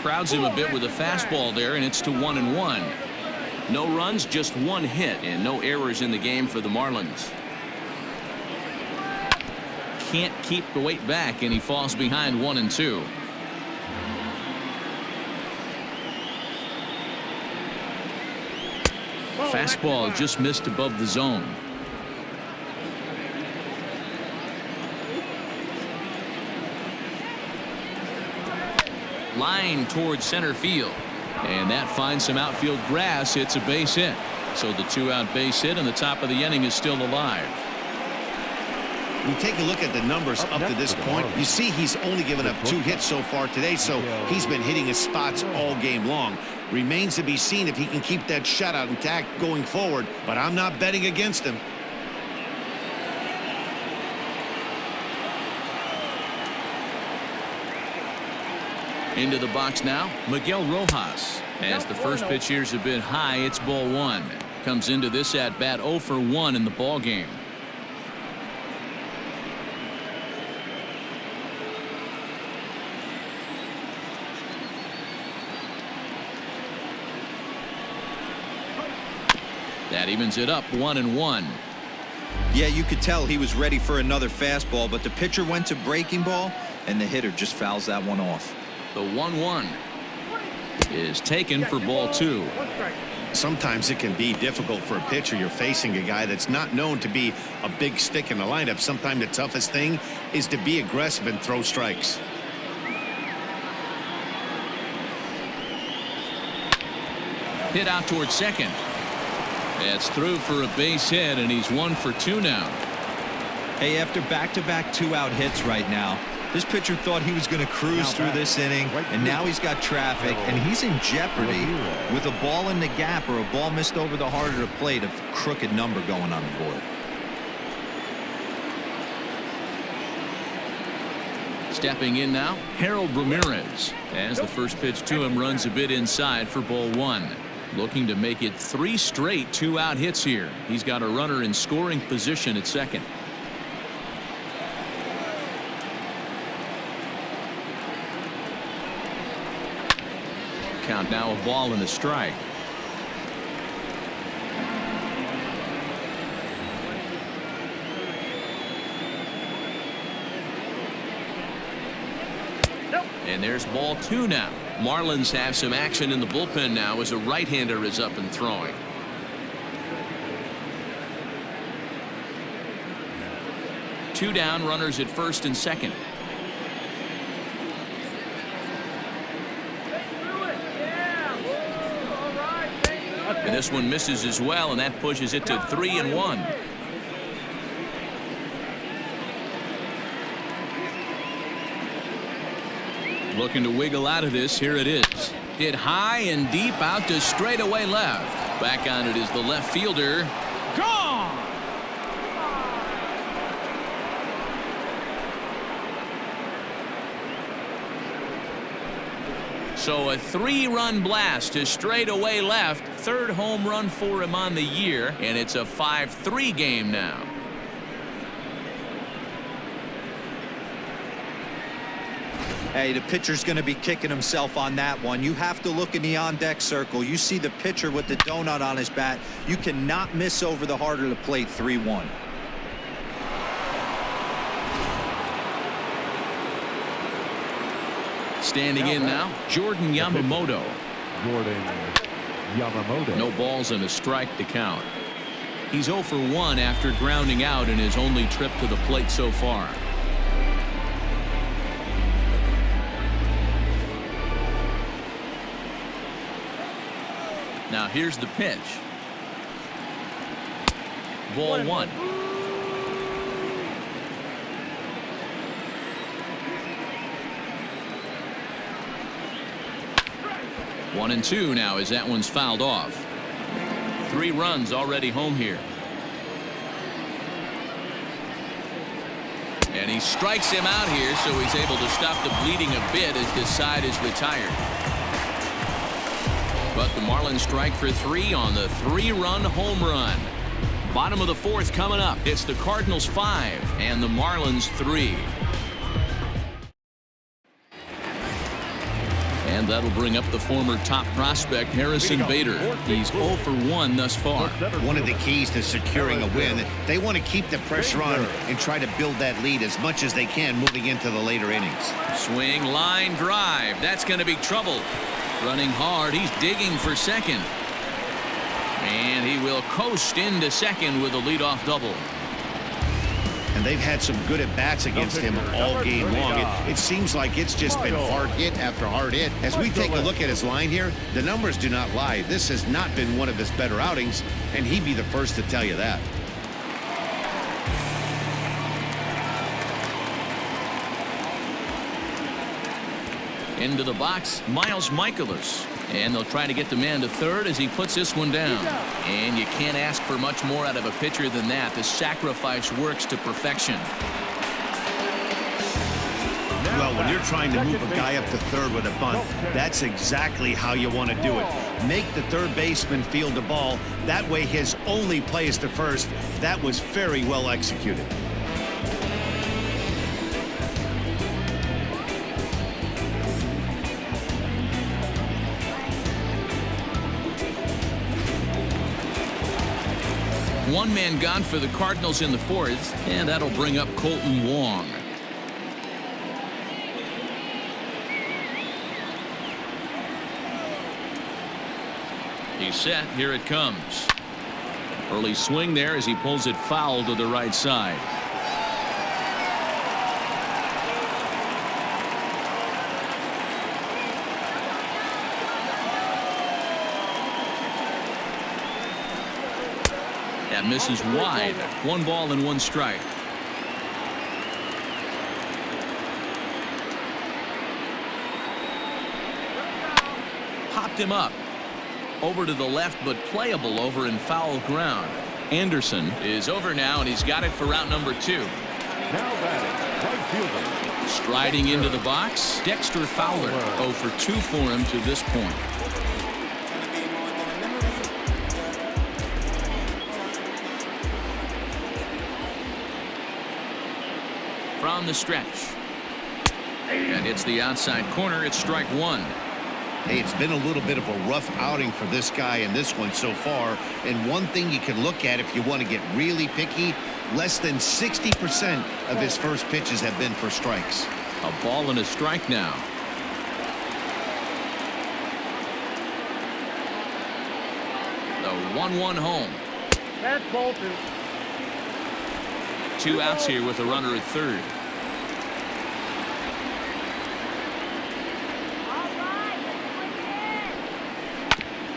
Speaker 1: Crowds him a bit with a fastball there, and it's to 1-1. No runs, just 1 hit, and no errors in the game for the Marlins. Can't keep the weight back, and he falls behind 1-2. Fastball just missed above the zone. Line towards center field, and that finds some outfield grass. It's a base hit, so the 2-out base hit, and the top of the inning is still alive.
Speaker 2: We take a look at the numbers up to this point. You see he's only given up 2 hits so far today, so he's been hitting his spots all game long. Remains to be seen if he can keep that shutout intact going forward, but I'm not betting against him.
Speaker 1: Into the box now, Miguel Rojas. As the first pitch here's a bit high, it's ball 1. Comes into this at bat 0 for 1 in the ball game. That evens it up 1-1.
Speaker 3: Yeah, you could tell he was ready for another fastball, but the pitcher went to breaking ball, and the hitter just fouls that one off.
Speaker 1: The 1-1 is taken for ball 2.
Speaker 2: Sometimes it can be difficult for a pitcher. You're facing a guy that's not known to be a big stick in the lineup. Sometimes the toughest thing is to be aggressive and throw strikes.
Speaker 1: Hit out towards second. It's through for a base hit, and he's 1 for 2 now.
Speaker 3: Hey, after back-to-back 2-out hits right now, this pitcher thought he was going to cruise through this inning, and now he's got traffic, and he's in jeopardy with a ball in the gap or a ball missed over the heart of the plate, a crooked number going on the board.
Speaker 1: Stepping in now, Harold Ramirez. As the first pitch to him runs a bit inside for ball 1. Looking to make it 3 straight 2-out hits here. He's got a runner in scoring position at second. Count now, a ball and a strike. And there's ball 2 now. Marlins have some action in the bullpen now as a right-hander is up and throwing. Two down, runners at first and second. And this one misses as well, and that pushes it to 3-1. Looking to wiggle out of this. Here it is. Hit high and deep out to straightaway left. Back on it is the left fielder. Gone! So a 3-run blast to straightaway left. Third home run for him on the year, and it's a 5-3 game now.
Speaker 3: Hey, the pitcher's going to be kicking himself on that one. You have to look in the on-deck circle. You see the pitcher with the donut on his bat. You cannot miss over the heart of the plate. 3-1.
Speaker 1: Standing in now, Jordan Yamamoto. No balls and a strike to count. He's 0 for 1 after grounding out in his only trip to the plate so far. Now here's the pitch. Ball 1. One and 2 now as that one's fouled off. 3 runs already home here. And he strikes him out here, so he's able to stop the bleeding a bit as this side is retired. But the Marlins strike for 3 on the 3-run home run. Bottom of the 4th coming up. It's the Cardinals 5 and the Marlins 3. And that'll bring up the former top prospect Harrison Bader. He's 0 for 1 thus far.
Speaker 2: One of the keys to securing a win, they want to keep the pressure on and try to build that lead as much as they can moving into the later innings.
Speaker 1: Swing, line drive. That's going to be trouble. Running hard, he's digging for second. And he will coast into second with a leadoff double.
Speaker 2: And they've had some good at-bats against him all game long. It seems like it's just been hard hit after hard hit. As we take a look at his line here, the numbers do not lie. This has not been one of his better outings, and he'd be the first to tell you that.
Speaker 1: Into the box, Miles Michaelis. And they'll try to get the man to third as he puts this one down. And you can't ask for much more out of a pitcher than that. The sacrifice works to perfection.
Speaker 2: Well, when you're trying to move a guy up to third with a bunt, that's exactly how you want to do it. Make the third baseman field the ball. That way his only play is to first. That was very well executed.
Speaker 1: One man gone for the Cardinals in the 4th, and that'll bring up Colton Wong. He's set. Here it comes. Early swing there as he pulls it foul to the right side. That misses wide. 1 ball and 1 strike. Popped him up. Over to the left, but playable over in foul ground. Anderson is over now, and he's got it for route number 2.
Speaker 5: Now batting, right fielder.
Speaker 1: Striding into the box, Dexter Fowler. 0 for 2 for him to this point. From the stretch. And it's the outside corner. It's strike 1.
Speaker 2: Hey, it's been a little bit of a rough outing for this guy in this one so far. And one thing you can look at if you want to get really picky, less than 60% of his first pitches have been for strikes.
Speaker 1: A ball and a strike now. The 1-1 home.
Speaker 4: That's ball 2.
Speaker 1: 2 outs here with a runner at third.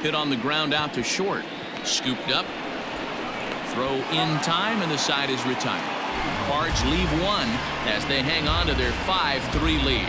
Speaker 1: Hit on the ground out to short. Scooped up. Throw in time, and the side is retired. Cards leave 1 as they hang on to their 5-3 lead.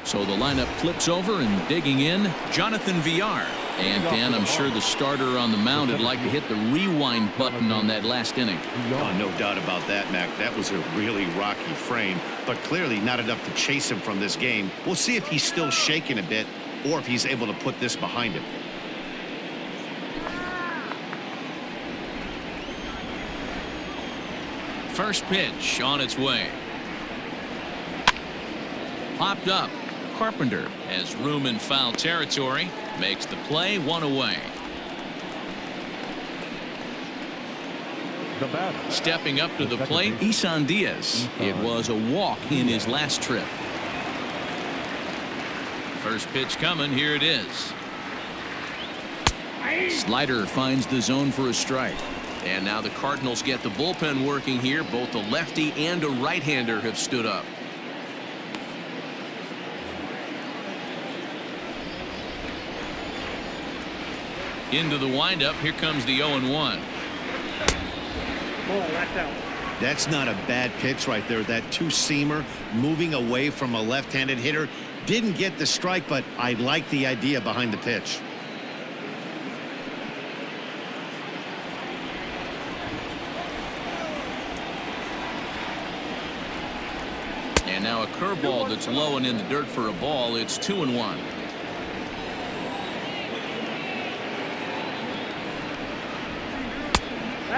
Speaker 1: So the lineup flips over, and digging in, Jonathan Villar. And Dan, I'm sure the starter on the mound would like to hit the rewind button on that last inning.
Speaker 2: Oh, no doubt about that, Mac. That was a really rocky frame, but clearly not enough to chase him from this game. We'll see if he's still shaking a bit or if he's able to put this behind him.
Speaker 1: First pitch on its way. Popped up. Carpenter has room in foul territory. Makes the play, 1 away.
Speaker 5: The batter.
Speaker 1: Stepping up to the plate, Isan Diaz. It was a walk in his last trip. First pitch coming. Here it is. Slider finds the zone for a strike. And now the Cardinals get the bullpen working here. Both a lefty and a right-hander have stood up. Into the windup. Here comes the 0-1.
Speaker 4: Ball, that's out.
Speaker 2: That's not a bad pitch right there. That two-seamer moving away from a left-handed hitter. Didn't get the strike, but I like the idea behind the pitch.
Speaker 1: And now a curveball that's low and in the dirt for a ball. It's 2-1.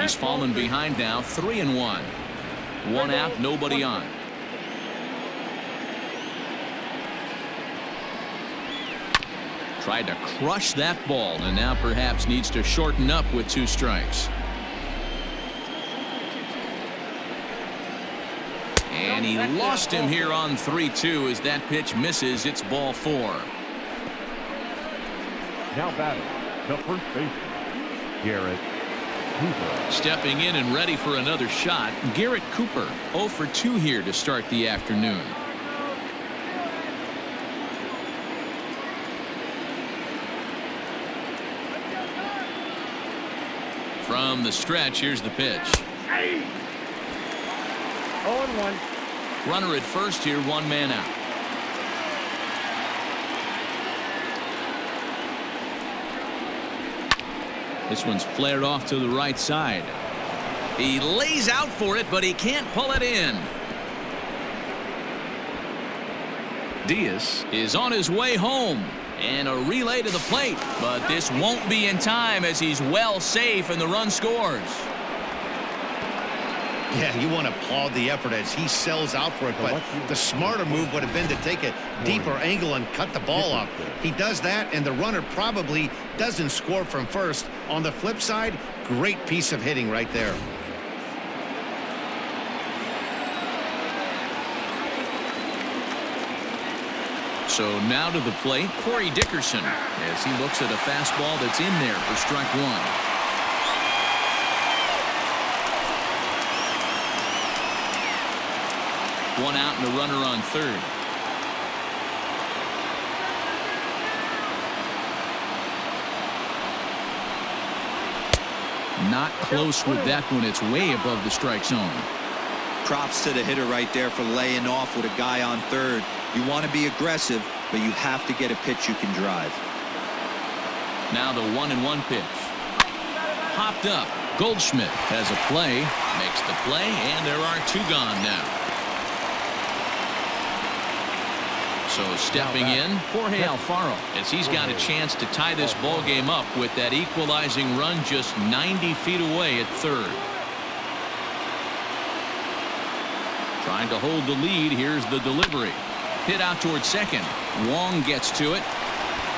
Speaker 1: He's fallen behind now, 3-1. 1 out, nobody on. Tried to crush that ball, and now perhaps needs to shorten up with 2 strikes. And he lost him here on 3-2 as that pitch misses. It's ball 4.
Speaker 5: Now batting, the first baseman, Garrett Cooper.
Speaker 1: Stepping in and ready for another shot, Garrett Cooper. 0 for 2 here to start the afternoon. From the stretch, here's the pitch.
Speaker 4: 0-1.
Speaker 1: Runner at first here, 1 man out. This one's flared off to the right side. He lays out for it, but he can't pull it in. Diaz is on his way home. And a relay to the plate, but this won't be in time as he's well safe and the run scores.
Speaker 2: Yeah, you want to applaud the effort as he sells out for it, but the smarter move would have been to take a deeper angle and cut the ball off. He does that, and the runner probably doesn't score from first. On the flip side, great piece of hitting right there.
Speaker 1: So now to the plate, Corey Dickerson, as he looks at a fastball that's in there for strike 1. One out and a runner on third. Not close with that one. It's way above the strike zone.
Speaker 3: Props to the hitter right there for laying off with a guy on third. You want to be aggressive, but you have to get a pitch you can drive.
Speaker 1: Now the 1-1 pitch. Popped up. Goldschmidt has a play. Makes the play, and there are 2 gone now. So stepping in, Jorge Alfaro, as he's got a chance to tie this ball game up with that equalizing run just 90 feet away at third. Trying to hold the lead. Here's the delivery. Hit out towards second. Wong gets to it.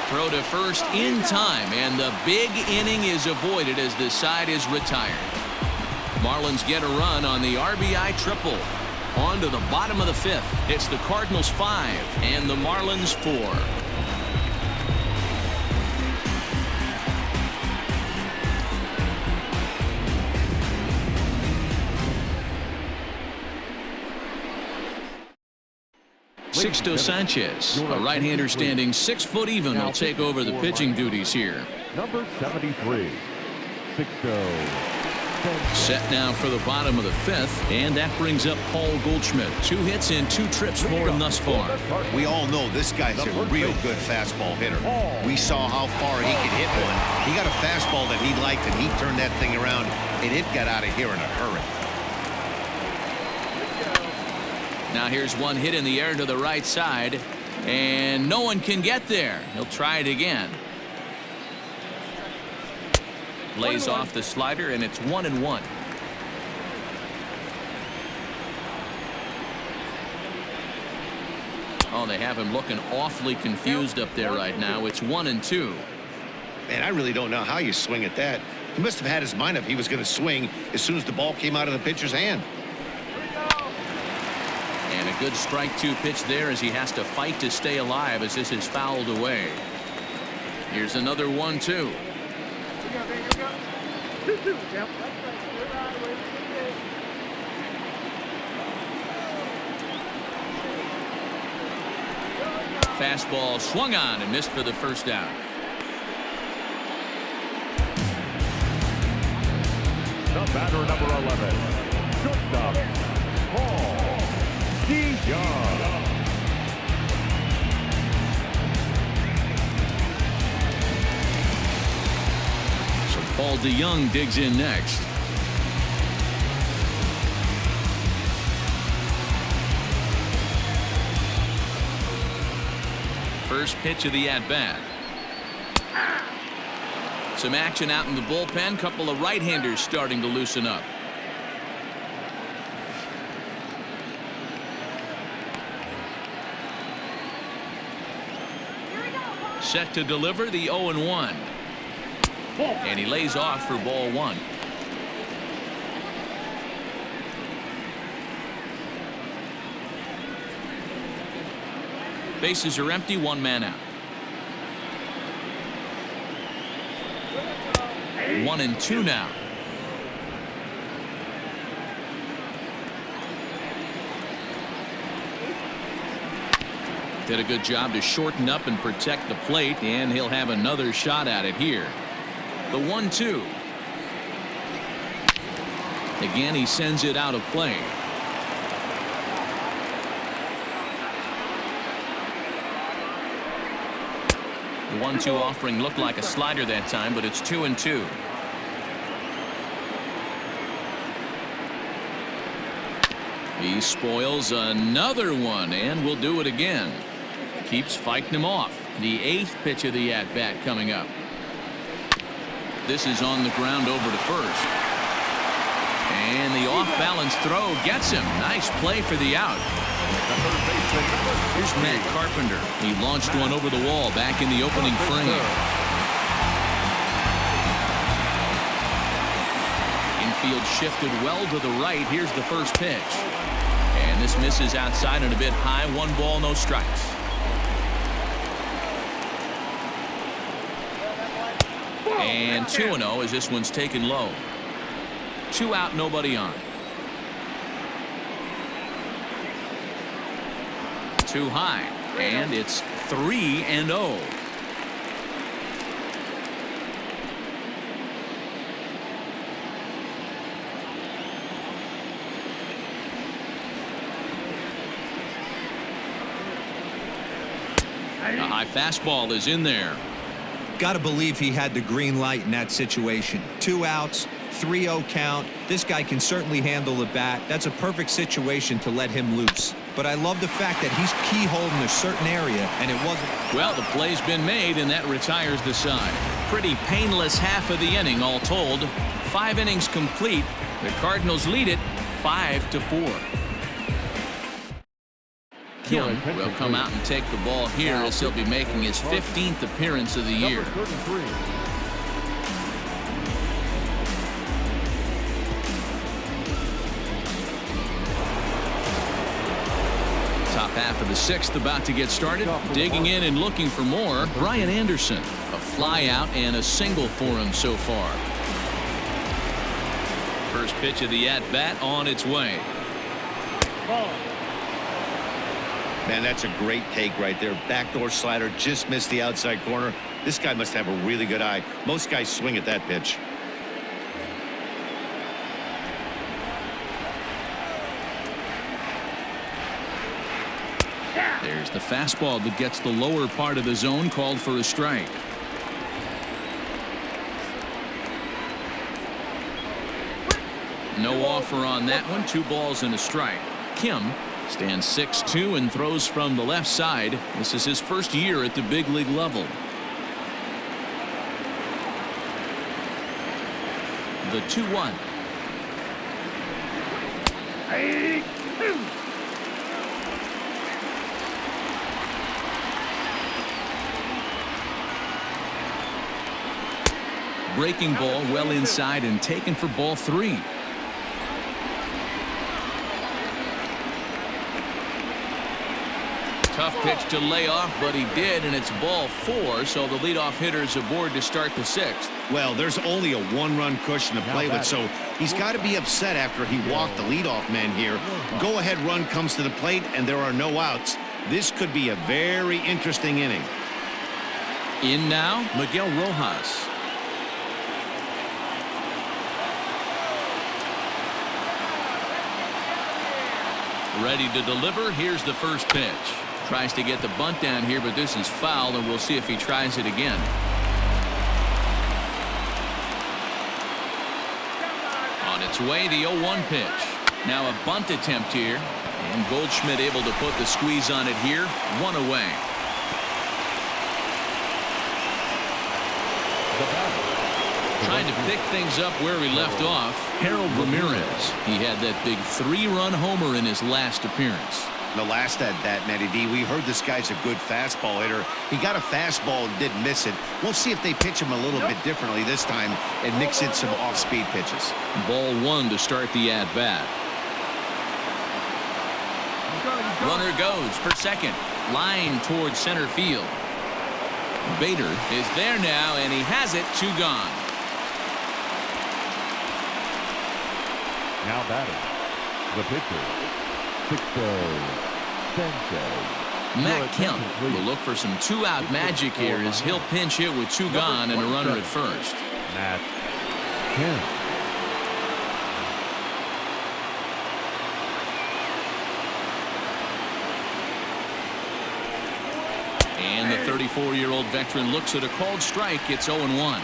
Speaker 1: Throw to first in time, and the big inning is avoided as the side is retired. Marlins get a run on the RBI triple. On to the bottom of the 5th. It's the Cardinals 5 and the Marlins 4. Sixto Sanchez, a right-hander standing 6 foot even, will take over the pitching duties here.
Speaker 5: Number 73, Sixto.
Speaker 1: Set now for the bottom of the 5th, and that brings up Paul Goldschmidt. 2 hits and 2 trips for him thus far.
Speaker 2: We all know this guy's a real good fastball hitter. We saw how far he could hit one. He got a fastball that he liked, and he turned that thing around, and it got out of here in a hurry.
Speaker 1: Now here's one hit in the air to the right side, and no one can get there. He'll try it again. Lays off the slider, and it's 1-1. Oh, they have him looking awfully confused up there right now. It's 1-2.
Speaker 2: Man, I really don't know how you swing at that. He must have had his mind up he was going to swing as soon as the ball came out of the pitcher's hand.
Speaker 1: And a good strike 2 pitch there as he has to fight to stay alive as this is fouled away. Here's another 1-2. Fastball swung on and missed for the first out.
Speaker 5: The batter, number 11, shortstop, Paul DeYoung.
Speaker 1: So Paul DeYoung digs in next. First pitch of the at-bat. Some action out in the bullpen. Couple of right-handers starting to loosen up. Set to deliver the 0-1. And he lays off for ball 1. Bases are empty, 1 man out. 1-2 now. Did a good job to shorten up and protect the plate, and he'll have another shot at it here. The 1-2. Again, he sends it out of play. The 1-2 offering looked like a slider that time, but it's 2-2. He spoils another one and will do it again. Keeps fighting him off. The 8th pitch of the at-bat coming up. This is on the ground over to first. And the off-balance throw gets him. Nice play for the out. Here's Matt Carpenter. He launched one over the wall back in the opening frame. Infield shifted well to the right. Here's the first pitch. And this misses outside and a bit high. 1 ball, no strikes. And 2-0 as this one's taken low. 2 out, nobody on. Too high, and it's 3-0. A high fastball is in there.
Speaker 3: Got to believe he had the green light in that situation. 2 outs, 3-0 count. This guy can certainly handle the bat. That's a perfect situation to let him loose. But I love the fact that he's keyholding a certain area, and it wasn't.
Speaker 1: Well, the play's been made, and that retires the side. Pretty painless half of the inning, all told. 5 innings complete. The Cardinals lead it 5-4. Kim will come out and take the ball here as he'll be making his 15th appearance of the year. Top half of the sixth about to get started. Digging in and looking for more, Brian Anderson. A fly out and a single for him so far. First pitch of the at-bat on its way.
Speaker 4: Ball.
Speaker 2: Man, that's a great take right there. Backdoor slider, just missed the outside corner. This guy must have a really good eye. Most guys swing at that pitch.
Speaker 1: There's the fastball that gets the lower part of the zone, called for a strike. No offer on that one. 2 balls and a strike. Kim stands 6'2" and throws from the left side. This is his first year at the big league level. The 2-1. Breaking ball well inside and taken for ball 3. Tough pitch to lay off, but he did, and it's ball 4, so the leadoff hitter's aboard to start the 6th.
Speaker 2: Well, there's only a 1-run cushion to play with, so he's got to be upset after he walked the leadoff man here. Go-ahead run comes to the plate, and there are no outs. This could be a very interesting inning.
Speaker 1: In now, Miguel Rojas. Ready to deliver. Here's the first pitch. Tries to get the bunt down here, but this is foul, and we'll see if he tries it again. On its way, the 0-1 pitch. Now a bunt attempt here, and Goldschmidt able to put the squeeze on it here. 1 away. Trying to pick things up where he left off, Harold Ramirez. He had that big 3-run homer in his last appearance.
Speaker 2: The last at bat, Matty D, we heard this guy's a good fastball hitter. He got a fastball and didn't miss it. We'll see if they pitch him a little bit differently this time and mix in some off-speed pitches.
Speaker 1: Ball 1 to start the at-bat. Runner goes for second. Line towards center field. Bader is there now, and he has it. 2 gone.
Speaker 5: Now batting, the pitcher, Sixto Sanchez.
Speaker 1: Matt Kemp will look for some 2-out magic here as he'll pinch hit with 2 gone and a runner at first.
Speaker 5: Matt Kemp.
Speaker 1: And the 34-year-old veteran looks at a called strike. It's 0-1.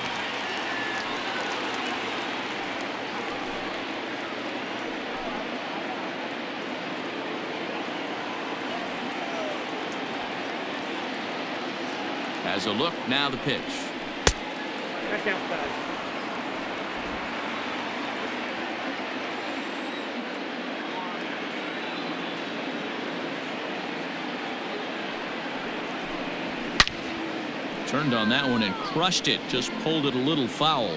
Speaker 1: As a look, now the pitch.
Speaker 4: Back outside.
Speaker 1: Turned on that one and crushed it. Just pulled it a little foul.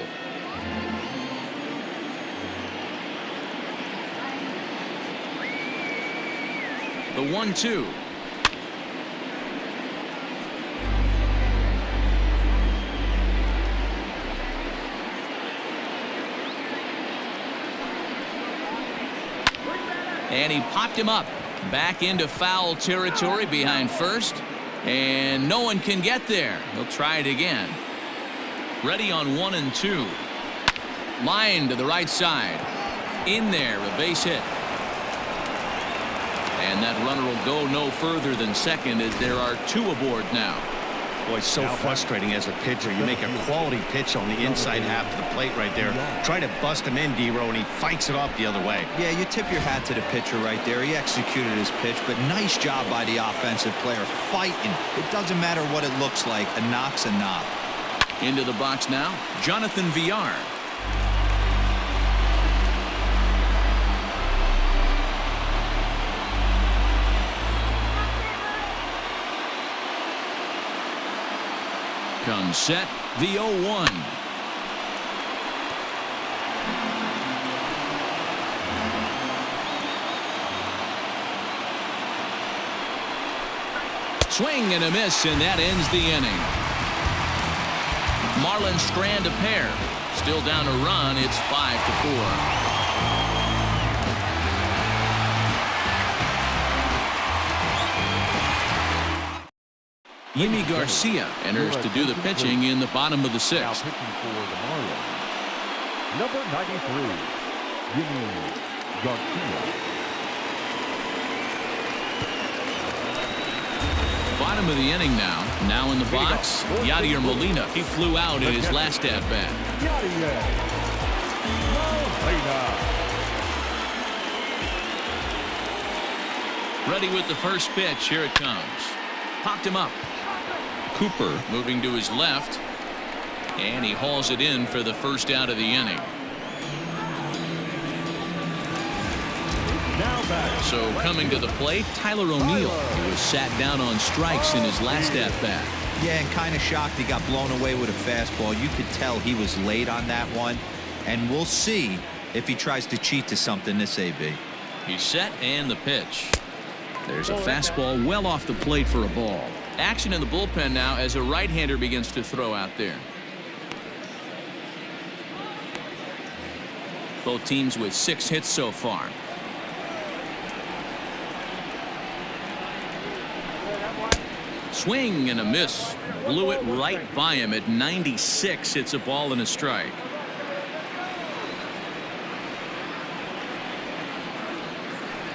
Speaker 1: The 1-2. And he popped him up back into foul territory behind first, and no one can get there. He'll try it again. Ready on 1 and 2. Line to the right side. In there, a base hit. And that runner will go no further than second as there are 2 aboard now.
Speaker 2: Boy, so frustrating as a pitcher. You make a quality pitch on the inside half of the plate right there. Try to bust him in, D-Row, and he fights it off the other way.
Speaker 3: Yeah, you tip your hat to the pitcher right there. He executed his pitch, but nice job by the offensive player fighting. It doesn't matter what it looks like. A knock's a knock.
Speaker 1: Into the box now, Jonathan Villar. Comes set, the 0-1. Swing and a miss, and that ends the inning. Marlins strand a pair. Still down a run. It's 5-4. Yimi Garcia enters to do the pitching in the bottom of the
Speaker 5: Now
Speaker 1: sixth.
Speaker 5: pitching for the Marlins, number 93, Yimi Garcia.
Speaker 1: Bottom of the inning now. Now in the box, Yadier Molina. He flew out in his last at-bat.
Speaker 5: Yadier Molina.
Speaker 1: Ready with the first pitch. Here it comes. Popped him up. Cooper moving to his left. And he hauls it in for the first out of the inning.
Speaker 5: Now back.
Speaker 1: So coming to the plate, Tyler O'Neill. He was sat down on strikes in his last at-bat.
Speaker 3: Yeah, and kind of shocked he got blown away with a fastball. You could tell he was late on that one. And we'll see if he tries to cheat to something this AB.
Speaker 1: He's set and the pitch. There's a fastball well off the plate for a ball. Action in the bullpen now as a right-hander begins to throw out there. Both teams with 6 hits so far. Swing and a miss. Blew it right by him at 96. It's a ball and a strike.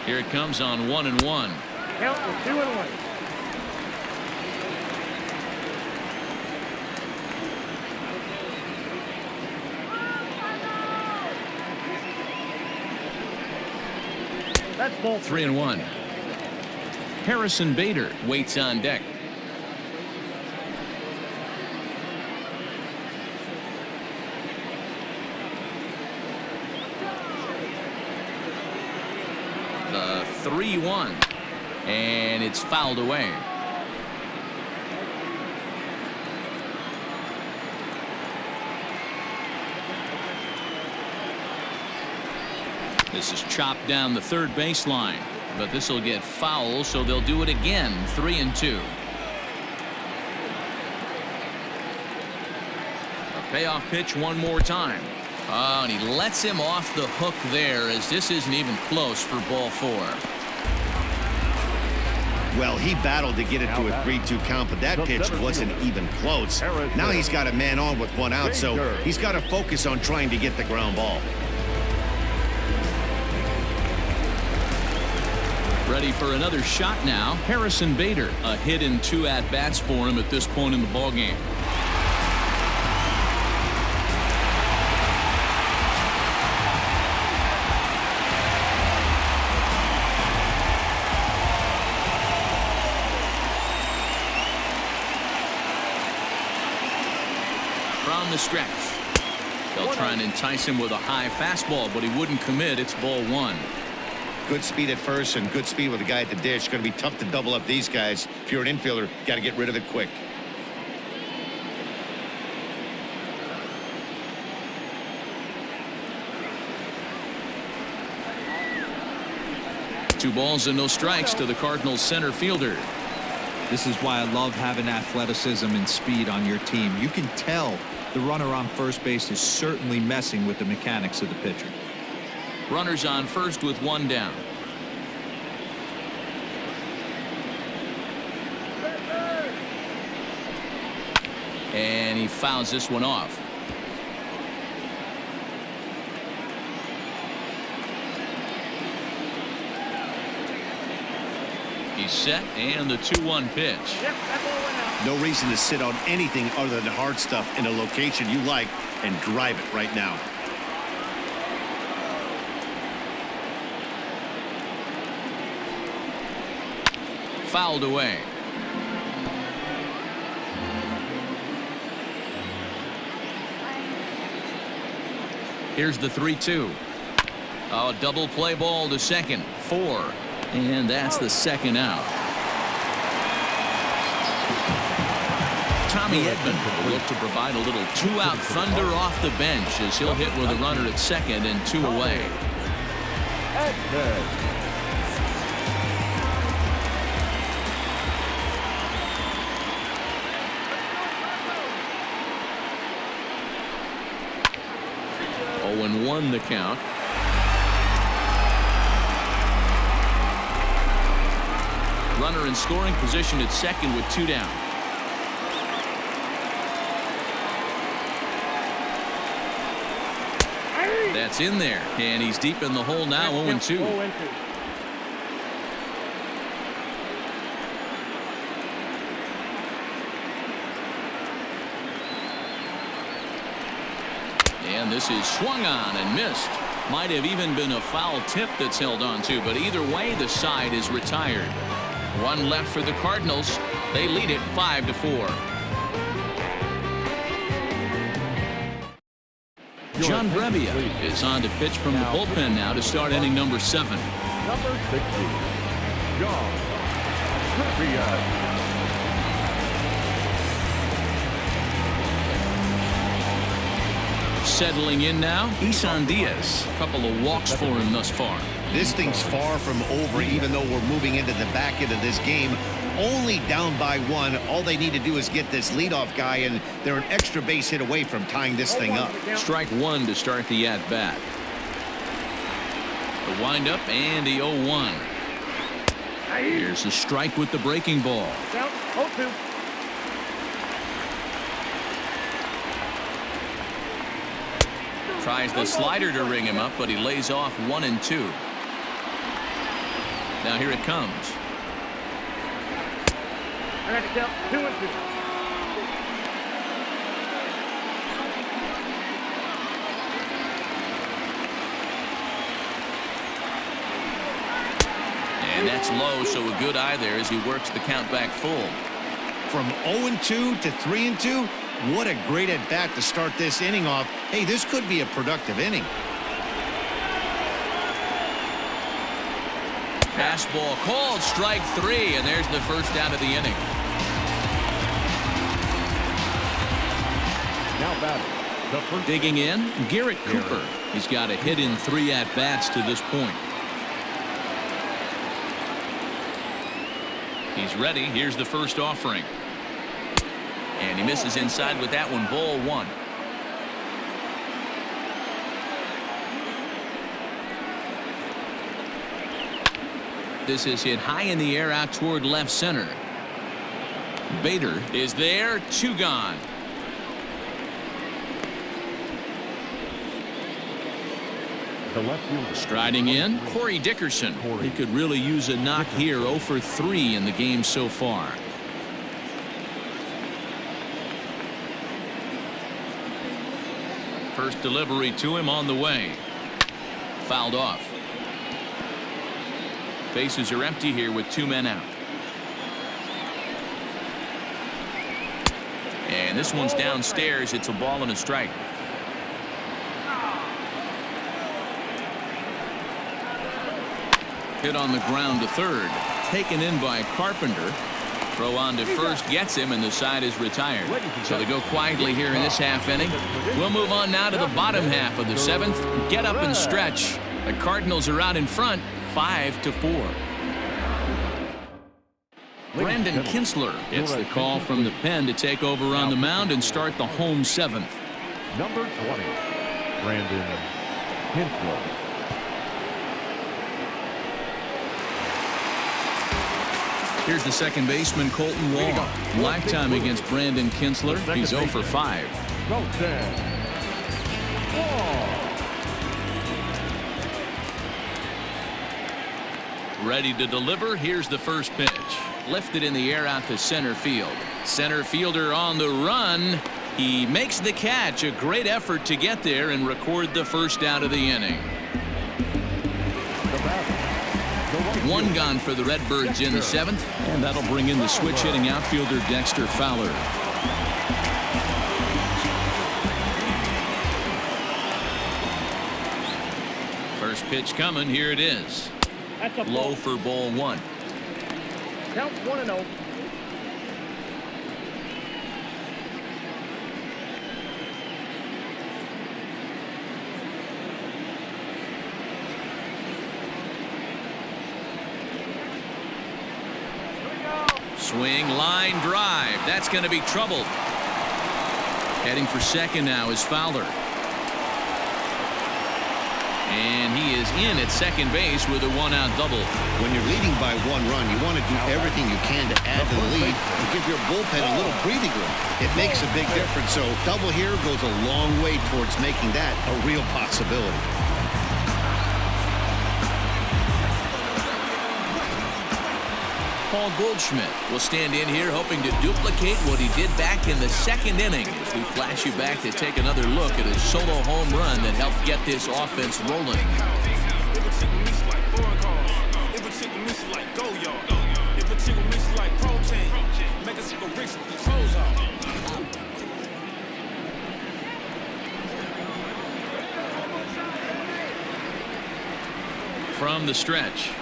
Speaker 1: Here it comes on 1-1.
Speaker 4: Count for 2-1. That's ball
Speaker 1: 3-1. Harrison Bader waits on deck. The 3-1. And it's fouled away. This is chopped down the third baseline, but this will get foul, so they'll do it again. 3-2. A payoff pitch one more time. Oh, and he lets him off the hook there, as this isn't even close for ball 4.
Speaker 2: Well, he battled to get it to a 3-2 count, but that pitch wasn't even close. Now he's got a man on with 1 out, so he's got to focus on trying to get the ground ball.
Speaker 1: Ready for another shot now. Harrison Bader, a hit in 2 at-bats for him at this point in the ballgame. From the stretch. They'll try and entice him with a high fastball, but he wouldn't commit. It's ball 1.
Speaker 2: Good speed at first and good speed with the guy at the dish. Going to be tough to double up these guys. If you're an infielder, got to get rid of it quick.
Speaker 1: Two balls and no strikes to the Cardinals center fielder.
Speaker 3: This is why I love having athleticism and speed on your team. You can tell the runner on first base is certainly messing with the mechanics of the pitcher.
Speaker 1: Runners on first with 1 down. And he fouls this one off. He's set, and the 2-1 pitch.
Speaker 4: Yep, that ball went out.
Speaker 2: No reason to sit on anything other than hard stuff in a location you like and drive it right now.
Speaker 1: Fouled away. Here's the 3-2. Oh, double play ball to second. 4. And that's the second out. Tommy Edman will look to provide a little 2-out thunder off the bench as he'll hit with a runner at second and 2 away. 1 the count. Runner in scoring position at second with 2 down. That's in there, and he's deep in the hole now. 0-2. And this is swung on and missed. Might have even been a foul tip that's held on to, but either way, the side is retired. 1 left for the Cardinals. They lead it 5-4. John Brebbia is on to pitch from the bullpen now to start inning number 7.
Speaker 5: Number 60, John Brebbia.
Speaker 1: Settling in now, Isan Diaz. A couple of walks for him thus far.
Speaker 2: This thing's far from over, even though we're moving into the back end of this game. Only down by 1. All they need to do is get this leadoff guy, and they're an extra base hit away from tying this thing up.
Speaker 1: Strike 1 to start the at-bat. The windup and the 0-1. Here's the strike with the breaking ball.
Speaker 4: Down 0-2.
Speaker 1: Tries the slider to ring him up, but he lays off 1 and 2. Now here it comes.
Speaker 4: I got to count 2 and 2.
Speaker 1: And that's low, so a good eye there as he works the count back full.
Speaker 2: From 0-2 to 3-2, what a great at-bat to start this inning off. Hey, this could be a productive inning.
Speaker 1: Fastball called, strike 3, and there's the first out of the inning.
Speaker 5: Now batting, the first.
Speaker 1: Digging in, Garrett Cooper. He's got a hit in 3 at-bats to this point. He's ready. Here's the first offering. And he misses inside with that one. Ball 1. This is hit high in the air out toward left center. Bader is there. 2 gone.
Speaker 5: The left fielder.
Speaker 1: Striding in, Corey Dickerson. He could really use a knock here. 0 for 3 in the game so far. First delivery to him on the way. Fouled off. Bases are empty here with 2 men out. And this one's downstairs. It's a ball and a strike. Hit on the ground to third. Taken in by Carpenter. Throw on to first gets him, and the side is retired. So they go quietly here in this half inning. We'll move on now to the bottom half of the 7th. Get up and stretch. The Cardinals are out in front, 5-4. Brandon Kinsler gets the call from the pen to take over on the mound and start the home 7th.
Speaker 5: Number 20, Brandon Kinsler.
Speaker 1: Here's the second baseman, Colton Wall. Lifetime against Brandon Kinsler. He's 0 for 5. Ready to deliver. Here's the first pitch. Lifted in the air out to center field. Center fielder on the run. He makes the catch. A great effort to get there and record the first out of the inning. 1 gone for the Redbirds in the 7th, and that'll bring in the switch-hitting outfielder Dexter Fowler. First pitch coming. Here it is. Low for ball 1.
Speaker 4: Count 1-0.
Speaker 1: Swing, line drive. That's going to be troubled. Heading for second now is Fowler. And he is in at second base with a one-out double.
Speaker 2: When you're leading by 1 run, you want to do everything you can to add to the lead and give your bullpen a little breathing room. It makes a big difference, so double here goes a long way towards making that a real possibility.
Speaker 1: Paul Goldschmidt will stand in here hoping to duplicate what he did back in the second inning as we flash you back to take another look at his solo home run that helped get this offense rolling. From the stretch.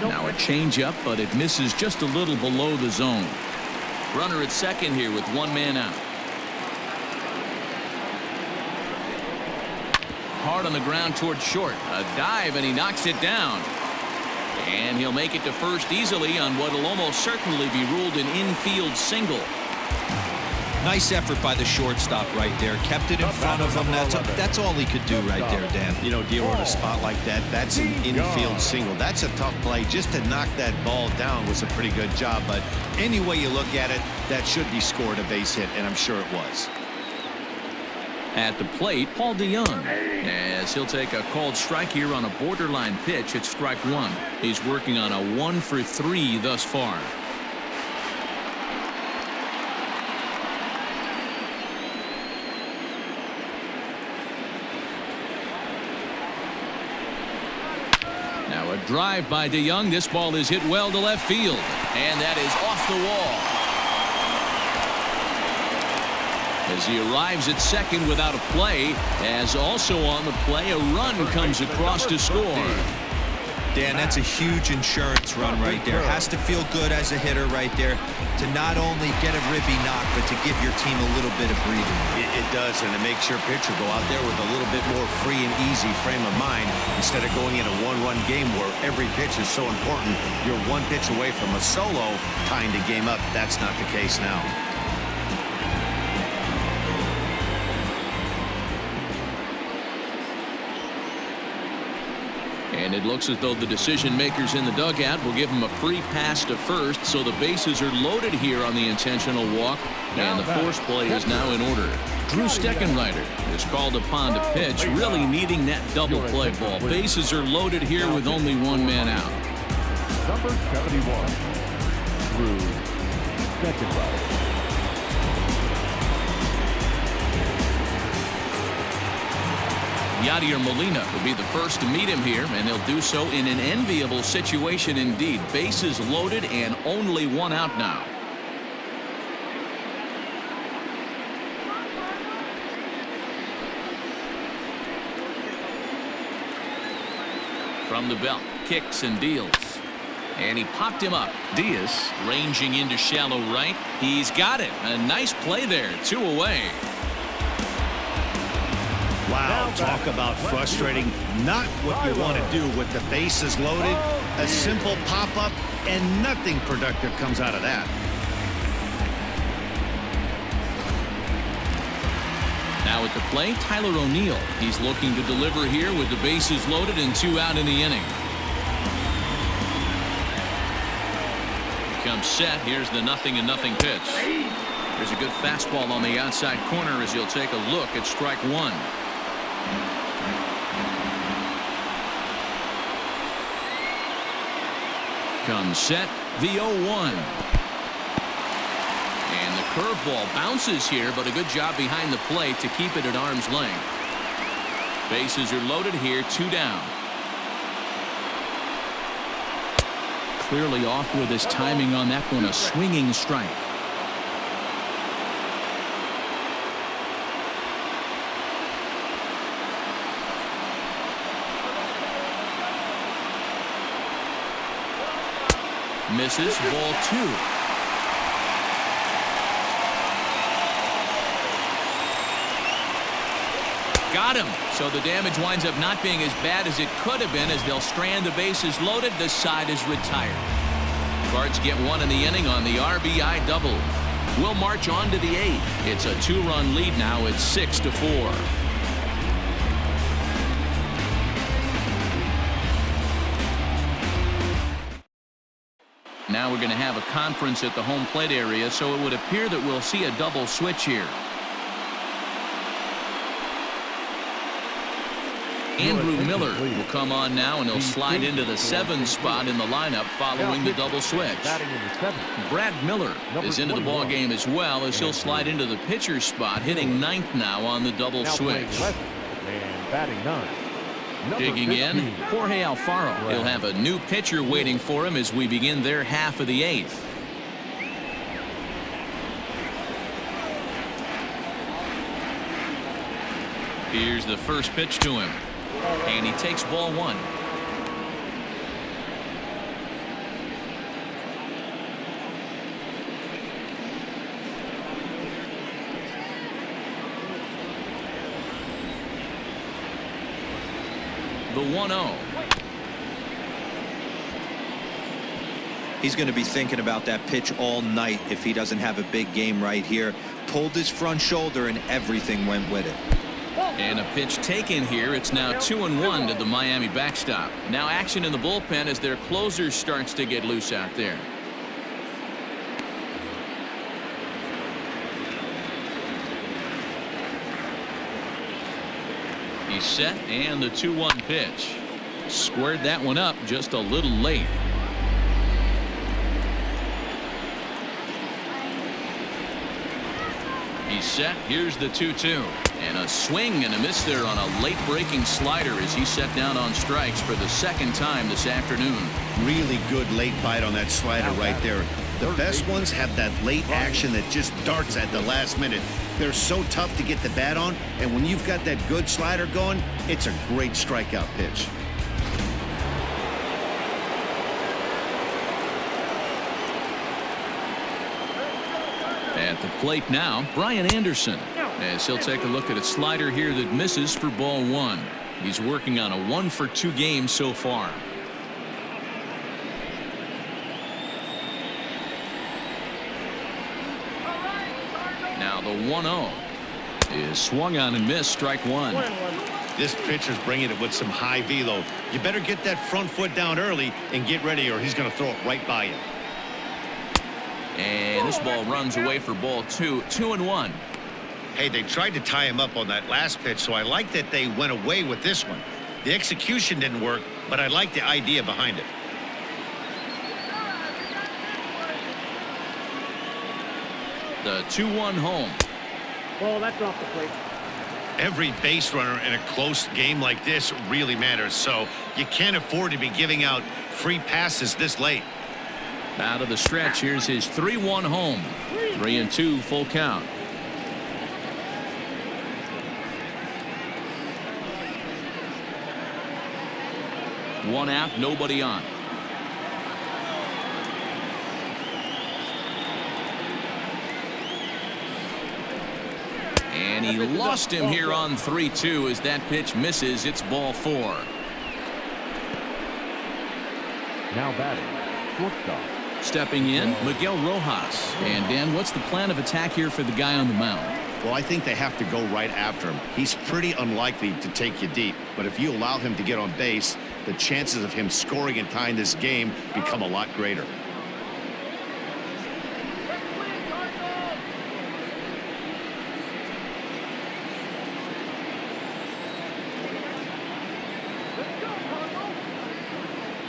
Speaker 1: Now a changeup, but it misses just a little below the zone. Runner at second here with 1 man out. Hard on the ground towards short. A dive, and he knocks it down. And he'll make it to first easily on what will almost certainly be ruled an infield single.
Speaker 3: Nice effort by the shortstop right there. Kept it in front of him. That's all he could do right there, Dan.
Speaker 2: You know, dealing a spot like that, that's an infield single. That's a tough play. Just to knock that ball down was a pretty good job. But any way you look at it, that should be scored a base hit, and I'm sure it was.
Speaker 1: At the plate, Paul DeYoung, as he'll take a called strike here on a borderline pitch at strike 1. He's working on a 1 for 3 thus far. Now a drive by DeYoung. This ball is hit well to left field, and that is off the wall. As he arrives at second without a play, as also on the play, a run comes across to score.
Speaker 3: Dan, that's a huge insurance run right there. Has to feel good as a hitter right there to not only get a ribby knock, but to give your team a little bit of breathing.
Speaker 2: It does, and it makes your pitcher go out there with a little bit more free and easy frame of mind instead of going in a one-run game where every pitch is so important. You're 1 pitch away from a solo tying the game up. That's not the case now.
Speaker 1: And it looks as though the decision makers in the dugout will give him a free pass to first, so the bases are loaded here on the intentional walk, and the force play is now in order. Drew Steckenrider is called upon to pitch, really needing that double play ball. Bases are loaded here with only 1 man out.
Speaker 5: Number 71, Drew Steckenrider.
Speaker 1: Yadier Molina will be the first to meet him here, and he'll do so in an enviable situation indeed. Bases loaded and only 1 out now. From the belt, kicks and deals. And he popped him up. Diaz ranging into shallow right. He's got it. A nice play there. 2 away.
Speaker 2: Wow, talk about frustrating. Not what you want to do with the bases loaded. A simple pop-up, and nothing productive comes out of that.
Speaker 1: Now at the plate, Tyler O'Neill. He's looking to deliver here with the bases loaded and 2 out in the inning. Comes set. Here's the 0-0 pitch. There's a good fastball on the outside corner as he'll take a look at strike 1. Comes set, the 0-1. And the curveball bounces here, but a good job behind the plate to keep it at arm's length. Bases are loaded here, 2 down. Clearly off with his timing on that one, a swinging strike. Misses, ball 2. Got him. So the damage winds up not being as bad as it could have been as they'll strand the bases loaded. The side is retired. Cards get 1 in the inning on the RBI double. We'll march on to the 8th. It's a 2-run lead now. It's 6-4. Now we're going to have a conference at the home plate area, so it would appear that we'll see a double switch here. Andrew Miller will come on now, and he'll slide into the 7 spot in the lineup following the double switch. Brad Miller is into the ball game as well, as he'll slide into the pitcher's spot, hitting 9th now on the double switch. Digging in, Jorge Alfaro. He'll have a new pitcher waiting for him as we begin their half of the 8th. Here's the first pitch to him, and he takes ball 1. The 1-0.
Speaker 3: He's going to be thinking about that pitch all night if he doesn't have a big game right here. Pulled his front shoulder and everything went with it.
Speaker 1: And a pitch taken here. It's now 2-1 to the Miami backstop. Now action in the bullpen as their closer starts to get loose out there. He's set, and the 2-1 pitch. Squared that one up just a little late. He's set. Here's the 2-2. And a swing and a miss there on a late breaking slider as he set down on strikes for the 2nd time this afternoon.
Speaker 2: Really good late bite on that slider right there. The best ones have that late action that just darts at the last minute. They're so tough to get the bat on, and when you've got that good slider going, it's a great strikeout pitch.
Speaker 1: At the plate now, Brian Anderson, as he'll take a look at a slider here that misses for ball 1. He's working on a 1-for-2 game so far. Now the 1-0 is swung on and missed, strike 1.
Speaker 2: This pitcher's bringing it with some high velo. You better get that front foot down early and get ready, or he's going to throw it right by you.
Speaker 1: And this ball runs away for ball 2. 2-1.
Speaker 2: Hey, they tried to tie him up on that last pitch, so I like that they went away with this one. The execution didn't work, but I like the idea behind it.
Speaker 1: The 2-1 home.
Speaker 4: Ball, that's off the plate.
Speaker 2: Every base runner in a close game like this really matters, so you can't afford to be giving out free passes this late.
Speaker 1: Out of the stretch, here's his 3-1 home. 3-2 full count. One out, nobody on. And he lost him here on 3-2 as that pitch misses. It's ball 4.
Speaker 5: Now batting, shortstop.
Speaker 1: Stepping in, Miguel Rojas. And Dan, what's the plan of attack here for the guy on the mound?
Speaker 2: Well, I think they have to go right after him. He's pretty unlikely to take you deep, but if you allow him to get on base, the chances of him scoring and tying this game become a lot greater.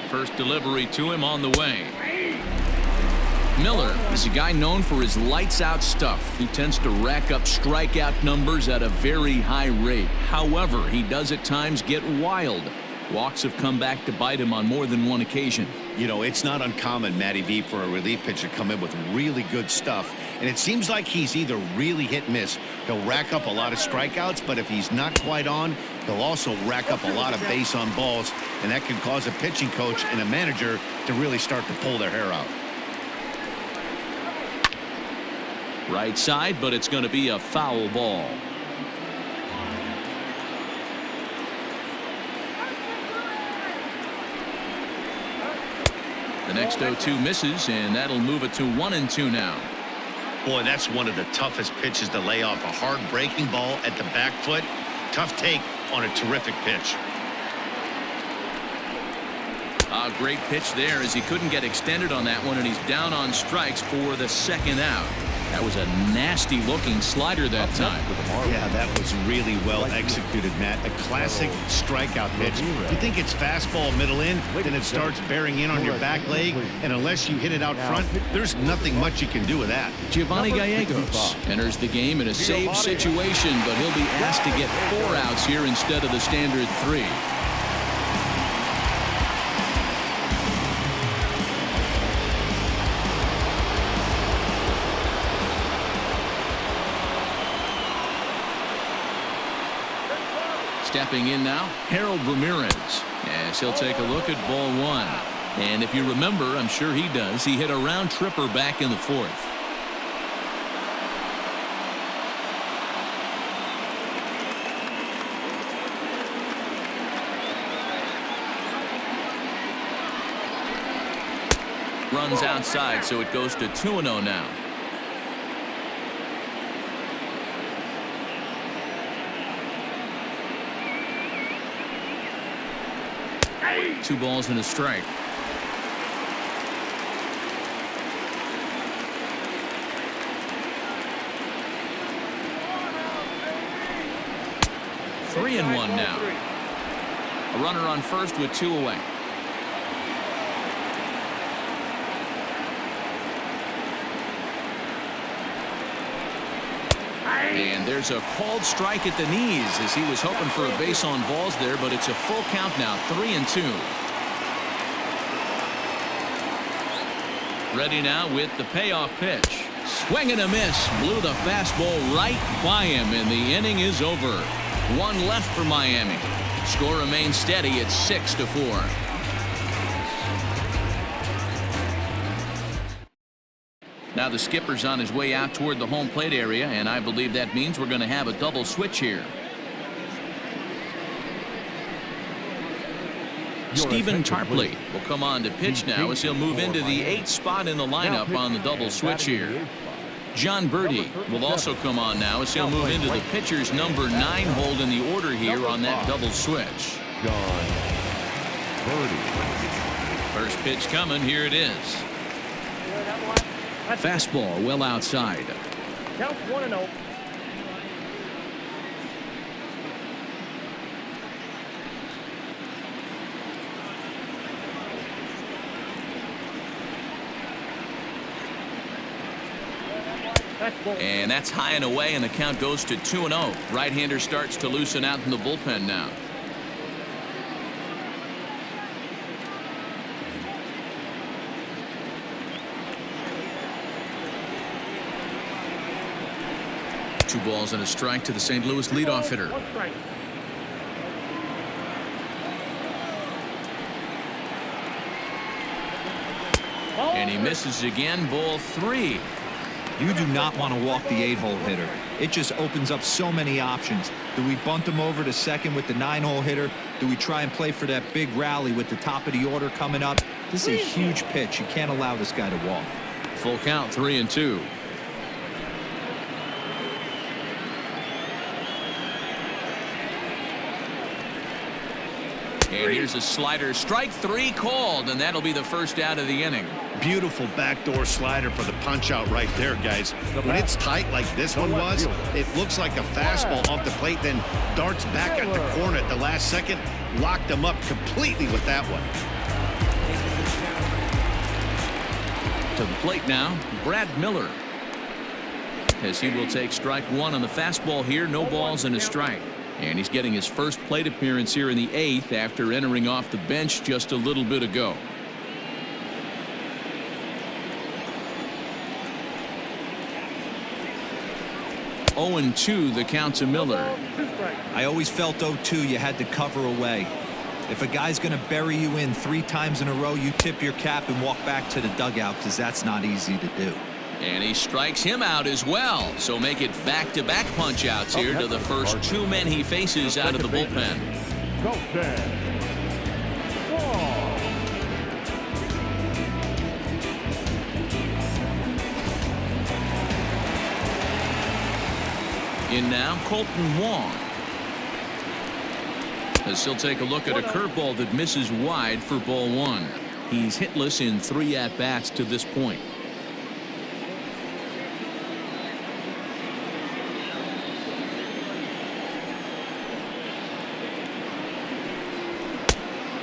Speaker 1: First delivery to him on the way. Miller is a guy known for his lights-out stuff. He tends to rack up strikeout numbers at a very high rate. However, he does at times get wild. Walks have come back to bite him on more than one occasion.
Speaker 2: You know, it's not uncommon, Matty V, for a relief pitcher to come in with really good stuff, and it seems like he's either really hit and miss. He'll rack up a lot of strikeouts, but if he's not quite on, he'll also rack up a lot of base on balls, and that can cause a pitching coach and a manager to really start to pull their hair out.
Speaker 1: Right side, but it's going to be a foul ball. The next 0-2 misses, and that'll move it to 1-2 now.
Speaker 2: Boy, that's one of the toughest pitches to lay off. A hard breaking ball at the back foot. Tough take on a terrific pitch.
Speaker 1: A great pitch there as he couldn't get extended on that one, and he's down on strikes for the second out. That was a nasty looking slider that time.
Speaker 2: Yeah, that was really well executed, Matt. A classic strikeout pitch. You think it's fastball middle in, then it starts bearing in on your back leg, and unless you hit it out front, there's nothing much you can do with that.
Speaker 1: Giovanni Gallegos enters the game in a save situation, but he'll be asked to get 4 outs here instead of the standard 3. Stepping in now, Harold Ramirez, as he'll take a look at ball 1. And if you remember, I'm sure he does, he hit a round tripper back in the 4th. Runs outside, so it goes to 2-0 now. Two balls and a strike. Three and one now. A runner on first with 2 away. And there's a called strike at the knees as he was hoping for a base on balls there, but it's a full count now, 3-2. Ready now with the payoff pitch. Swing and a miss. Blew the fastball right by him, and the inning is over. 1 left for Miami. Score remains steady at 6-4. Now the skipper's on his way out toward the home plate area, and I believe that means we're going to have a double switch here. Stephen Tarpley will come on to pitch now as he'll move into the 8th spot in the lineup on the double switch here. John Birdie will also come on now as he'll move into the pitcher's number 9 hold in the order here on that double switch.
Speaker 5: John Birdie.
Speaker 1: First pitch coming. Here it is. Fastball well outside.
Speaker 4: Count 1-0.
Speaker 1: And that's high and away, and the count goes to 2-0. Right-hander starts to loosen out in the bullpen now. Two balls and a strike to the St. Louis leadoff hitter. And he misses again. Ball 3.
Speaker 3: You do not want to walk the 8-hole hitter. It just opens up so many options. Do we bunt him over to second with the 9-hole hitter? Do we try and play for that big rally with the top of the order coming up? This is a huge pitch. You can't allow this guy to walk.
Speaker 1: Full count, 3-2. And here's a slider. Strike 3 called, and that'll be the first out of the inning.
Speaker 2: Beautiful backdoor slider for the punch out right there, guys. When it's tight like this one was, it looks like a fastball off the plate, then darts back at the corner at the last second. Locked him up completely with that one.
Speaker 1: To the plate now, Brad Miller, as he will take strike 1 on the fastball here. No balls and a strike. And he's getting his first plate appearance here in the 8th after entering off the bench just a little bit ago. Oh, 0-2 the count to Miller.
Speaker 3: I always felt 0-2 you had to cover away. If a guy's going to bury you in 3 times in a row, you tip your cap and walk back to the dugout, because that's not easy to do.
Speaker 1: And he strikes him out as well. So make it back-to-back punch-outs here to the first 2 men he faces out of the bullpen. In now, Colton Wong. as he'll take a look at a curveball that misses wide for ball one. He's hitless in 3 at-bats to this point.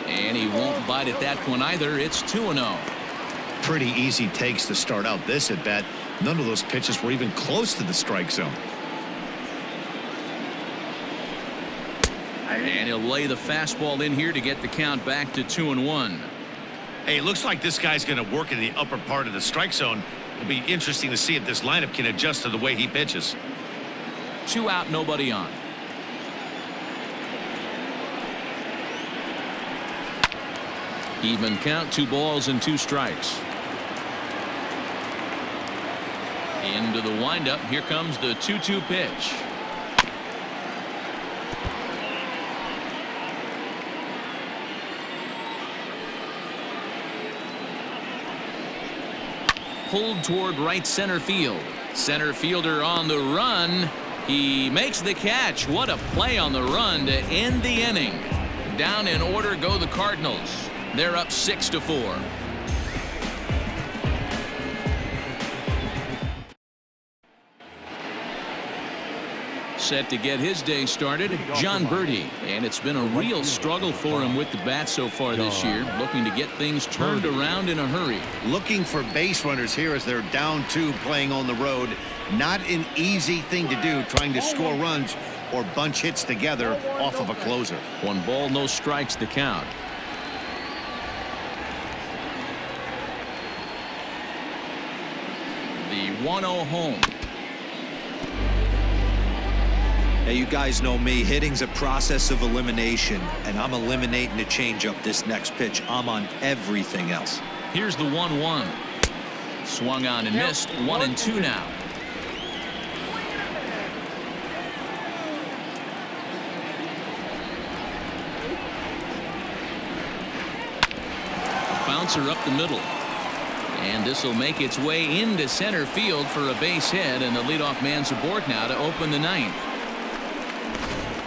Speaker 1: And he won't bite at that one either. It's 2-0.
Speaker 2: Pretty easy takes to start out this at bat. None of those pitches were even close to the strike zone.
Speaker 1: And he'll lay the fastball in here to get the count back to 2-1.
Speaker 2: Hey, it looks like this guy's going to work in the upper part of the strike zone. It'll be interesting to see if this lineup can adjust to the way he pitches.
Speaker 1: 2 out, nobody on. Even count, 2 balls and 2 strikes. Into the windup. Here comes the 2-2 pitch. Pulled toward right center field. Center fielder on the run. He makes the catch. What a play on the run to end the inning. Down in order go the Cardinals. They're up 6-4. Set to get his day started, John Birdie, and it's been a real struggle for him with the bat so far this year, looking to get things turned around in a hurry.
Speaker 2: Looking for base runners here as they're down 2 playing on the road. Not an easy thing to do, trying to score runs or bunch hits together off of a closer.
Speaker 1: 1 ball, no strikes to count. The 1-0 home.
Speaker 3: Now, you guys know me. Hitting's a process of elimination, and I'm eliminating the changeup this next pitch. I'm on everything else.
Speaker 1: Here's the 1-1. Swung on and missed. 1-2 now. Bouncer up the middle. And this will make its way into center field for a base hit, and the leadoff man's aboard now to open the 9th.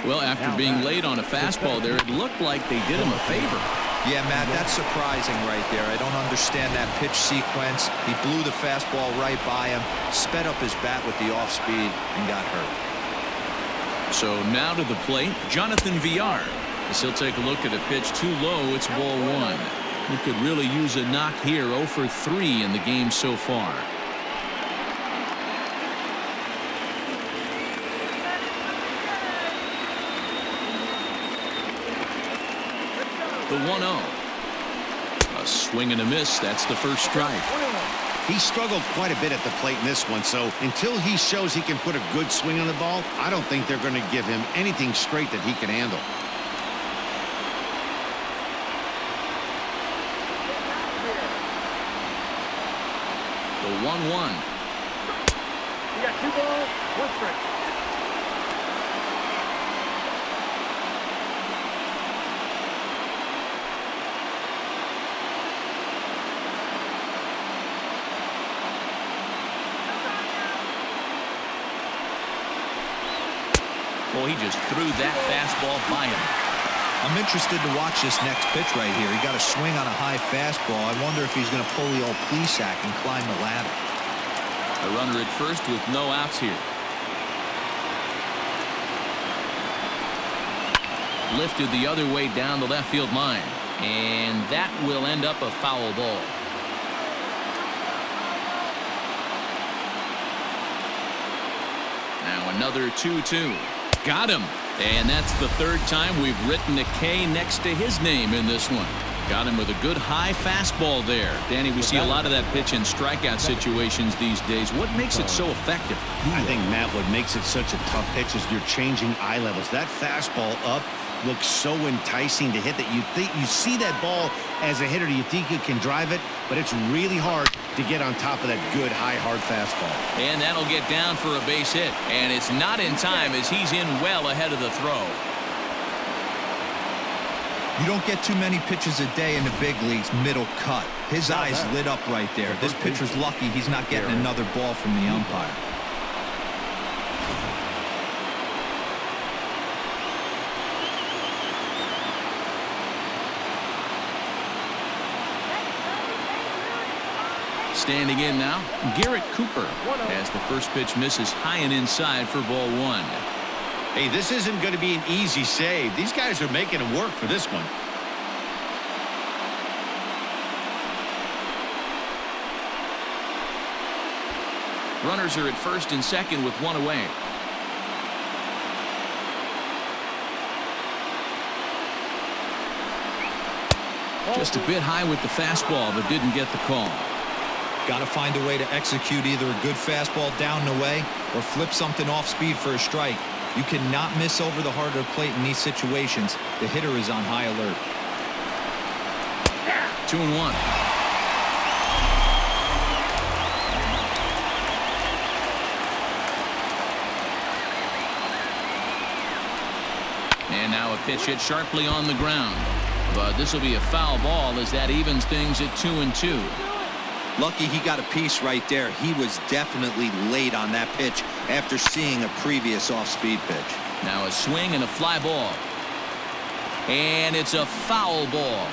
Speaker 1: Well, after being late on a fastball there, it looked like they did him a favor.
Speaker 3: Yeah, Matt, that's surprising right there. I don't understand that pitch sequence. He blew the fastball right by him, sped up his bat with the off speed, and got hurt.
Speaker 1: So now to the plate, Jonathan Villar. As he'll take a look at a pitch too low, it's ball 1. He could really use a knock here. 0 for 3 in the game so far. The 1-0. A swing and a miss. That's the first strike.
Speaker 2: He struggled quite a bit at the plate in this one, so until he shows he can put a good swing on the ball, I don't think they're going to give him anything straight that he can handle.
Speaker 1: The 1-1.
Speaker 4: You got 2 balls, 1 strike.
Speaker 1: Well, he just threw that fastball by him.
Speaker 3: I'm interested to watch this next pitch right here. He got a swing on a high fastball. I wonder if he's going to pull the old Plesac and climb the ladder.
Speaker 1: A runner at first with no outs here. Lifted the other way down the left field line. And that will end up a foul ball. Now another 2-2. Got him. And that's the 3rd time we've written a K next to his name in this one. Got him with a good high fastball there. Danny, we see a lot of that pitch in strikeout situations these days. What makes it so effective?
Speaker 2: I think, Matt, what makes it such a tough pitch is you're changing eye levels. That fastball up looks so enticing to hit that you see that ball as a hitter, you think you can drive it, but it's really hard to get on top of that good high hard fastball.
Speaker 1: And that'll get down for a base hit, and it's not in time as he's in well ahead of the throw.
Speaker 3: You don't get too many pitches a day in the big leagues middle cut. His eyes lit up right there. This pitcher's lucky he's not getting another ball from the umpire.
Speaker 1: Standing in now, Garrett Cooper, as the first pitch misses high and inside for ball one.
Speaker 2: Hey, this isn't going to be an easy save. These guys are making him work for this one.
Speaker 1: Runners are at first and second with one away. Just a bit high with the fastball, but didn't get the call.
Speaker 3: Got to find a way to execute either a good fastball down and away or flip something off speed for a strike. You cannot miss over the heart of the plate in these situations. The hitter is on high alert.
Speaker 1: 2-1. And now a pitch hit sharply on the ground. But this will be a foul ball as that evens things at 2-2.
Speaker 3: Lucky he got a piece right there. He was definitely late on that pitch after seeing a previous off-speed pitch.
Speaker 1: Now a swing and a fly ball. And it's a foul ball.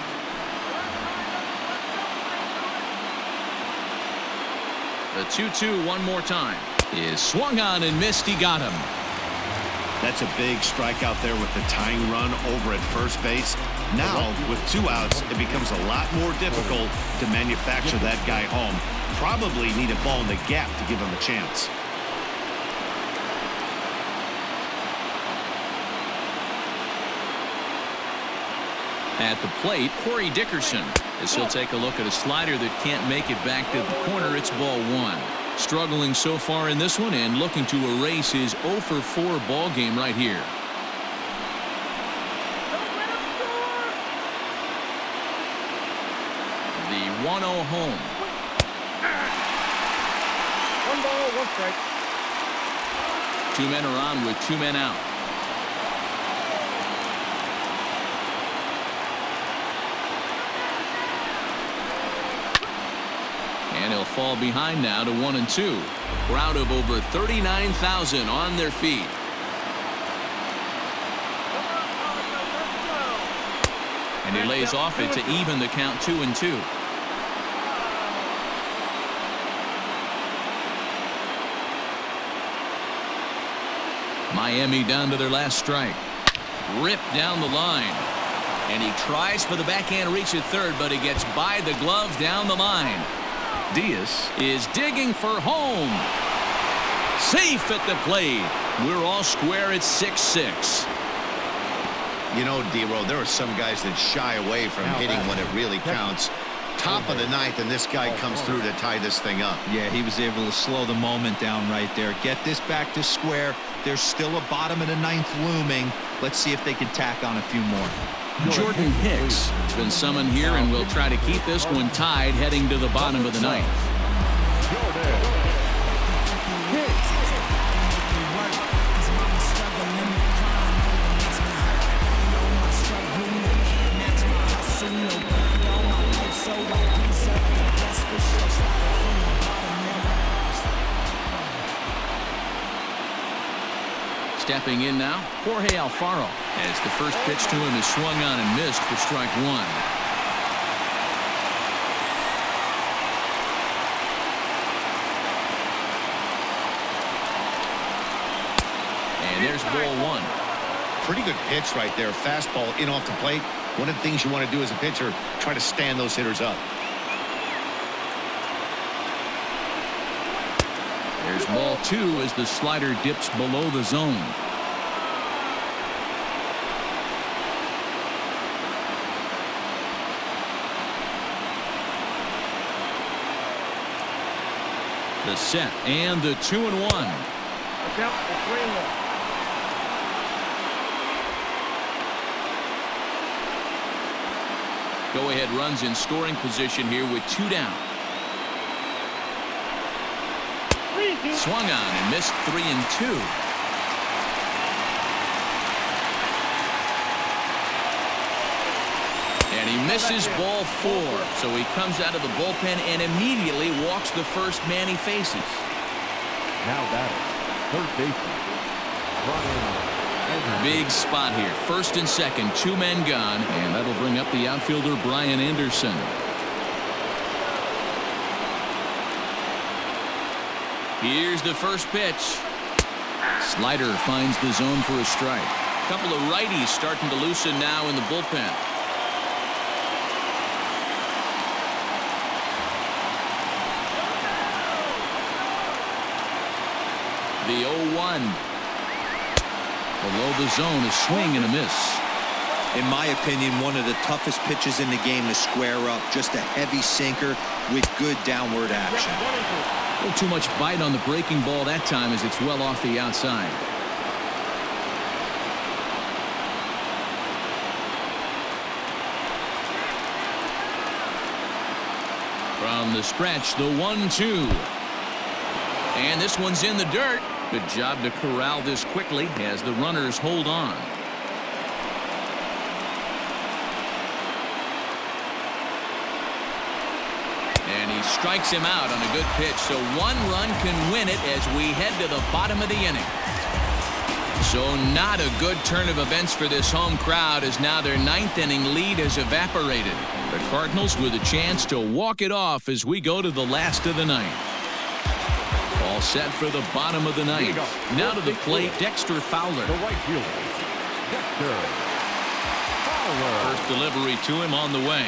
Speaker 1: The 2-2 one more time. Is swung on and missed. He got him.
Speaker 2: That's a big strikeout there with the tying run over at first base. Now, with 2 outs, it becomes a lot more difficult to manufacture that guy home. Probably need a ball in the gap to give him a chance.
Speaker 1: At the plate, Corey Dickerson, as he'll take a look at a slider that can't make it back to the corner. It's ball one. Struggling so far in this one and looking to erase his 0 for 4 ball game right here. The 1-0 home.
Speaker 4: 1 ball, 1 strike.
Speaker 1: 2 men are on with 2 men out. And he'll fall behind now to 1-2. Crowd of over 39,000 on their feet. And he lays off it to even the count 2-2. Miami down to their last strike. Ripped down the line. And he tries for the backhand reach at third, but he gets by the glove down the line. Diaz is digging for home. Safe at the plate. We're all square at 6-6.
Speaker 2: You know, D-Row, there are some guys that shy away from hitting when it really counts. Top of the ninth, and this guy comes through to tie this thing up.
Speaker 3: Yeah, he was able to slow the moment down right there. Get this back to square. There's still a bottom of the ninth looming. Let's see if they can tack on a few more.
Speaker 1: Jordan Hicks has been summoned here and will try to keep this one tied heading to the bottom of the ninth. Stepping in now, Jorge Alfaro, as the first pitch to him is swung on and missed for strike one. And there's ball one.
Speaker 2: Pretty good pitch right there. Fastball in off the plate. One of the things you want to do as a pitcher, try to stand those hitters up.
Speaker 1: There's ball two as the slider dips below the zone. The set and the 2-1.
Speaker 4: Account for 3-1.
Speaker 1: Go ahead runs in scoring position here with 2 down. Swung on and missed 3-2. And he misses ball 4. So he comes out of the bullpen and immediately walks the first man he faces.
Speaker 5: Now batting, third baseman, Brian.
Speaker 1: Big spot here. First and second, 2 men gone. And that'll bring up the outfielder Brian Anderson. Here's the first pitch. Slider finds the zone for a strike. A couple of righties starting to loosen now in the bullpen. The 0-1. Below the zone, a swing and a miss.
Speaker 3: In my opinion, one of the toughest pitches in the game to square up. Just a heavy sinker with good downward action.
Speaker 1: A little too much bite on the breaking ball that time as it's well off the outside. From the stretch, the 1-2. And this one's in the dirt. Good job to corral this quickly as the runners hold on. And he strikes him out on a good pitch, so one run can win it as we head to the bottom of the inning. So not a good turn of events for this home crowd as now their ninth inning lead has evaporated. The Cardinals with a chance to walk it off as we go to the last of the ninth. All set for the bottom of the ninth. Now to the plate, Dexter Fowler.
Speaker 5: The right fielder, Dexter Fowler.
Speaker 1: First delivery to him on the way.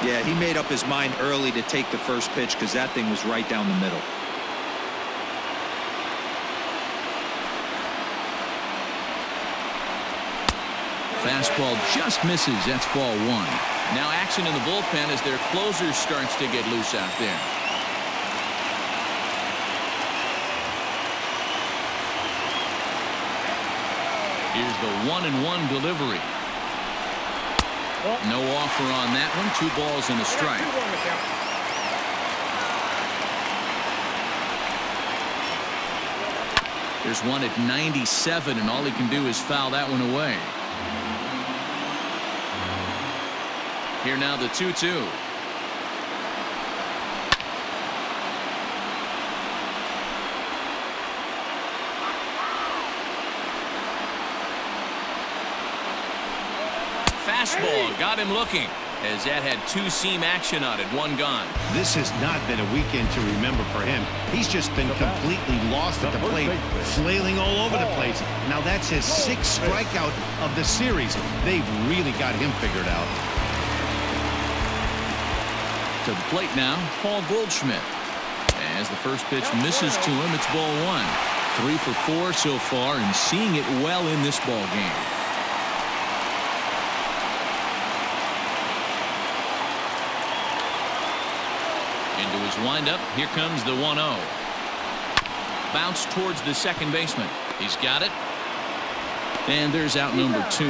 Speaker 3: Yeah, he made up his mind early to take the first pitch because that thing was right down the middle.
Speaker 1: Fastball just misses. That's ball one. Now action in the bullpen as their closer starts to get loose out there. Here's the 1-1 delivery. No offer on that one. 2 balls and a strike. There's one at 97, and all he can do is foul that one away. Here now the 2-2. Fastball got him looking as that had 2-seam action on it. One gone.
Speaker 2: This has not been a weekend to remember for him. He's just been completely lost at the plate, flailing all over the place. Now that's his 6th strikeout of the series. They've really got him figured out.
Speaker 1: To the plate now, Paul Goldschmidt. As the first pitch misses to him, it's ball one. 3 for 4 so far and seeing it well in this ball game. Into his windup, here comes the 1-0. Bounce towards the second baseman. He's got it. And there's out number 2.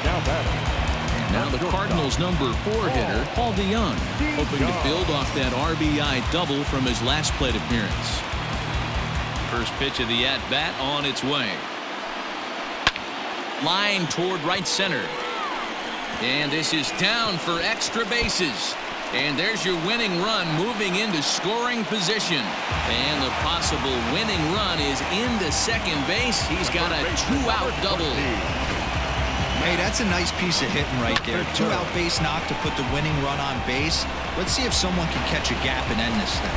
Speaker 5: Now batting.
Speaker 1: Now the Cardinals' number 4 hitter, Paul DeYoung, hoping to build off that RBI double from his last plate appearance. First pitch of the at-bat on its way. Line toward right center. And this is down for extra bases. And there's your winning run moving into scoring position. And the possible winning run is into second base. He's got a 2-out double.
Speaker 3: Hey, that's a nice piece of hitting right there. 2-out base knock to put the winning run on base. Let's see if someone can catch a gap and end this thing.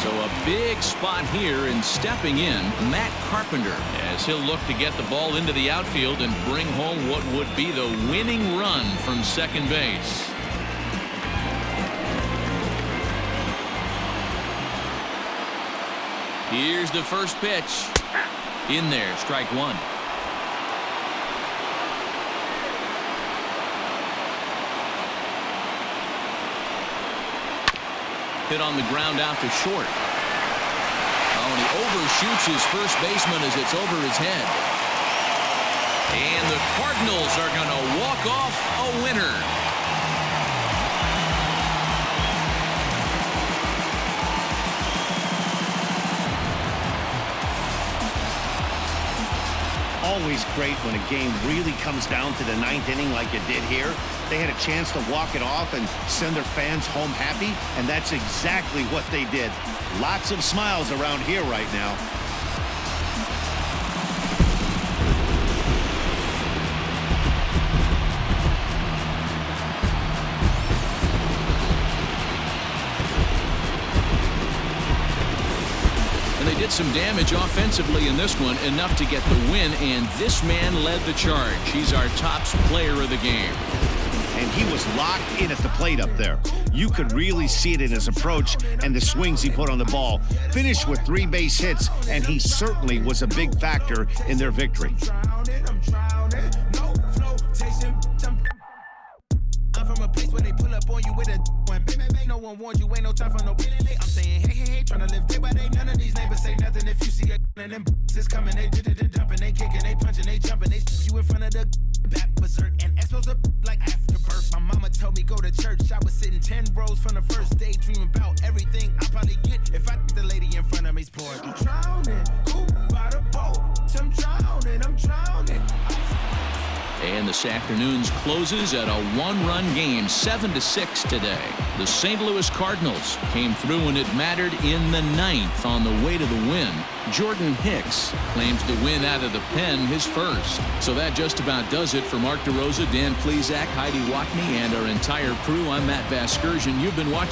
Speaker 1: So a big spot here, and stepping in, Matt Carpenter, as he'll look to get the ball into the outfield and bring home what would be the winning run from second base. Here's the first pitch. In there, strike one. Hit on the ground out to short. Oh, and he overshoots his first baseman as it's over his head. And the Cardinals are going to walk off a winner.
Speaker 2: Always great when a game really comes down to the 9th inning like it did here. They had a chance to walk it off and send their fans home happy, and that's exactly what they did. Lots of smiles around here right now.
Speaker 1: some damage offensively in this one, enough to get the win, and this man led the charge. He's our top player of the game.
Speaker 2: And he was locked in at the plate up there. You could really see it in his approach and the swings he put on the ball. Finished with 3 base hits, and he certainly was a big factor in their victory.
Speaker 7: I'm from a place where they pull up on you with a one. No one warned you, ain't no time for no I'm saying, hey, trying to live day by day. None of these neighbors say nothing. If you see a and them is coming, they did it, dumping, they kicking, they punching, they jumping, they you in front of the back berserk and expos up like afterbirth. My mama told me go to church. I was sitting 10 rows from the first day, dreaming about everything I probably get if I the lady in front of me's poured. I'm drowning, cool by the boat. I'm drowning.
Speaker 1: And this afternoon's closes at a 1-run game, 7-6 today. The St. Louis Cardinals came through when it mattered in the 9th on the way to the win. Jordan Hicks claims the win out of the pen, his first. So that just about does it for Mark DeRosa, Dan Plesac, Heidi Watney, and our entire crew. I'm Matt Vasgersian. You've been watching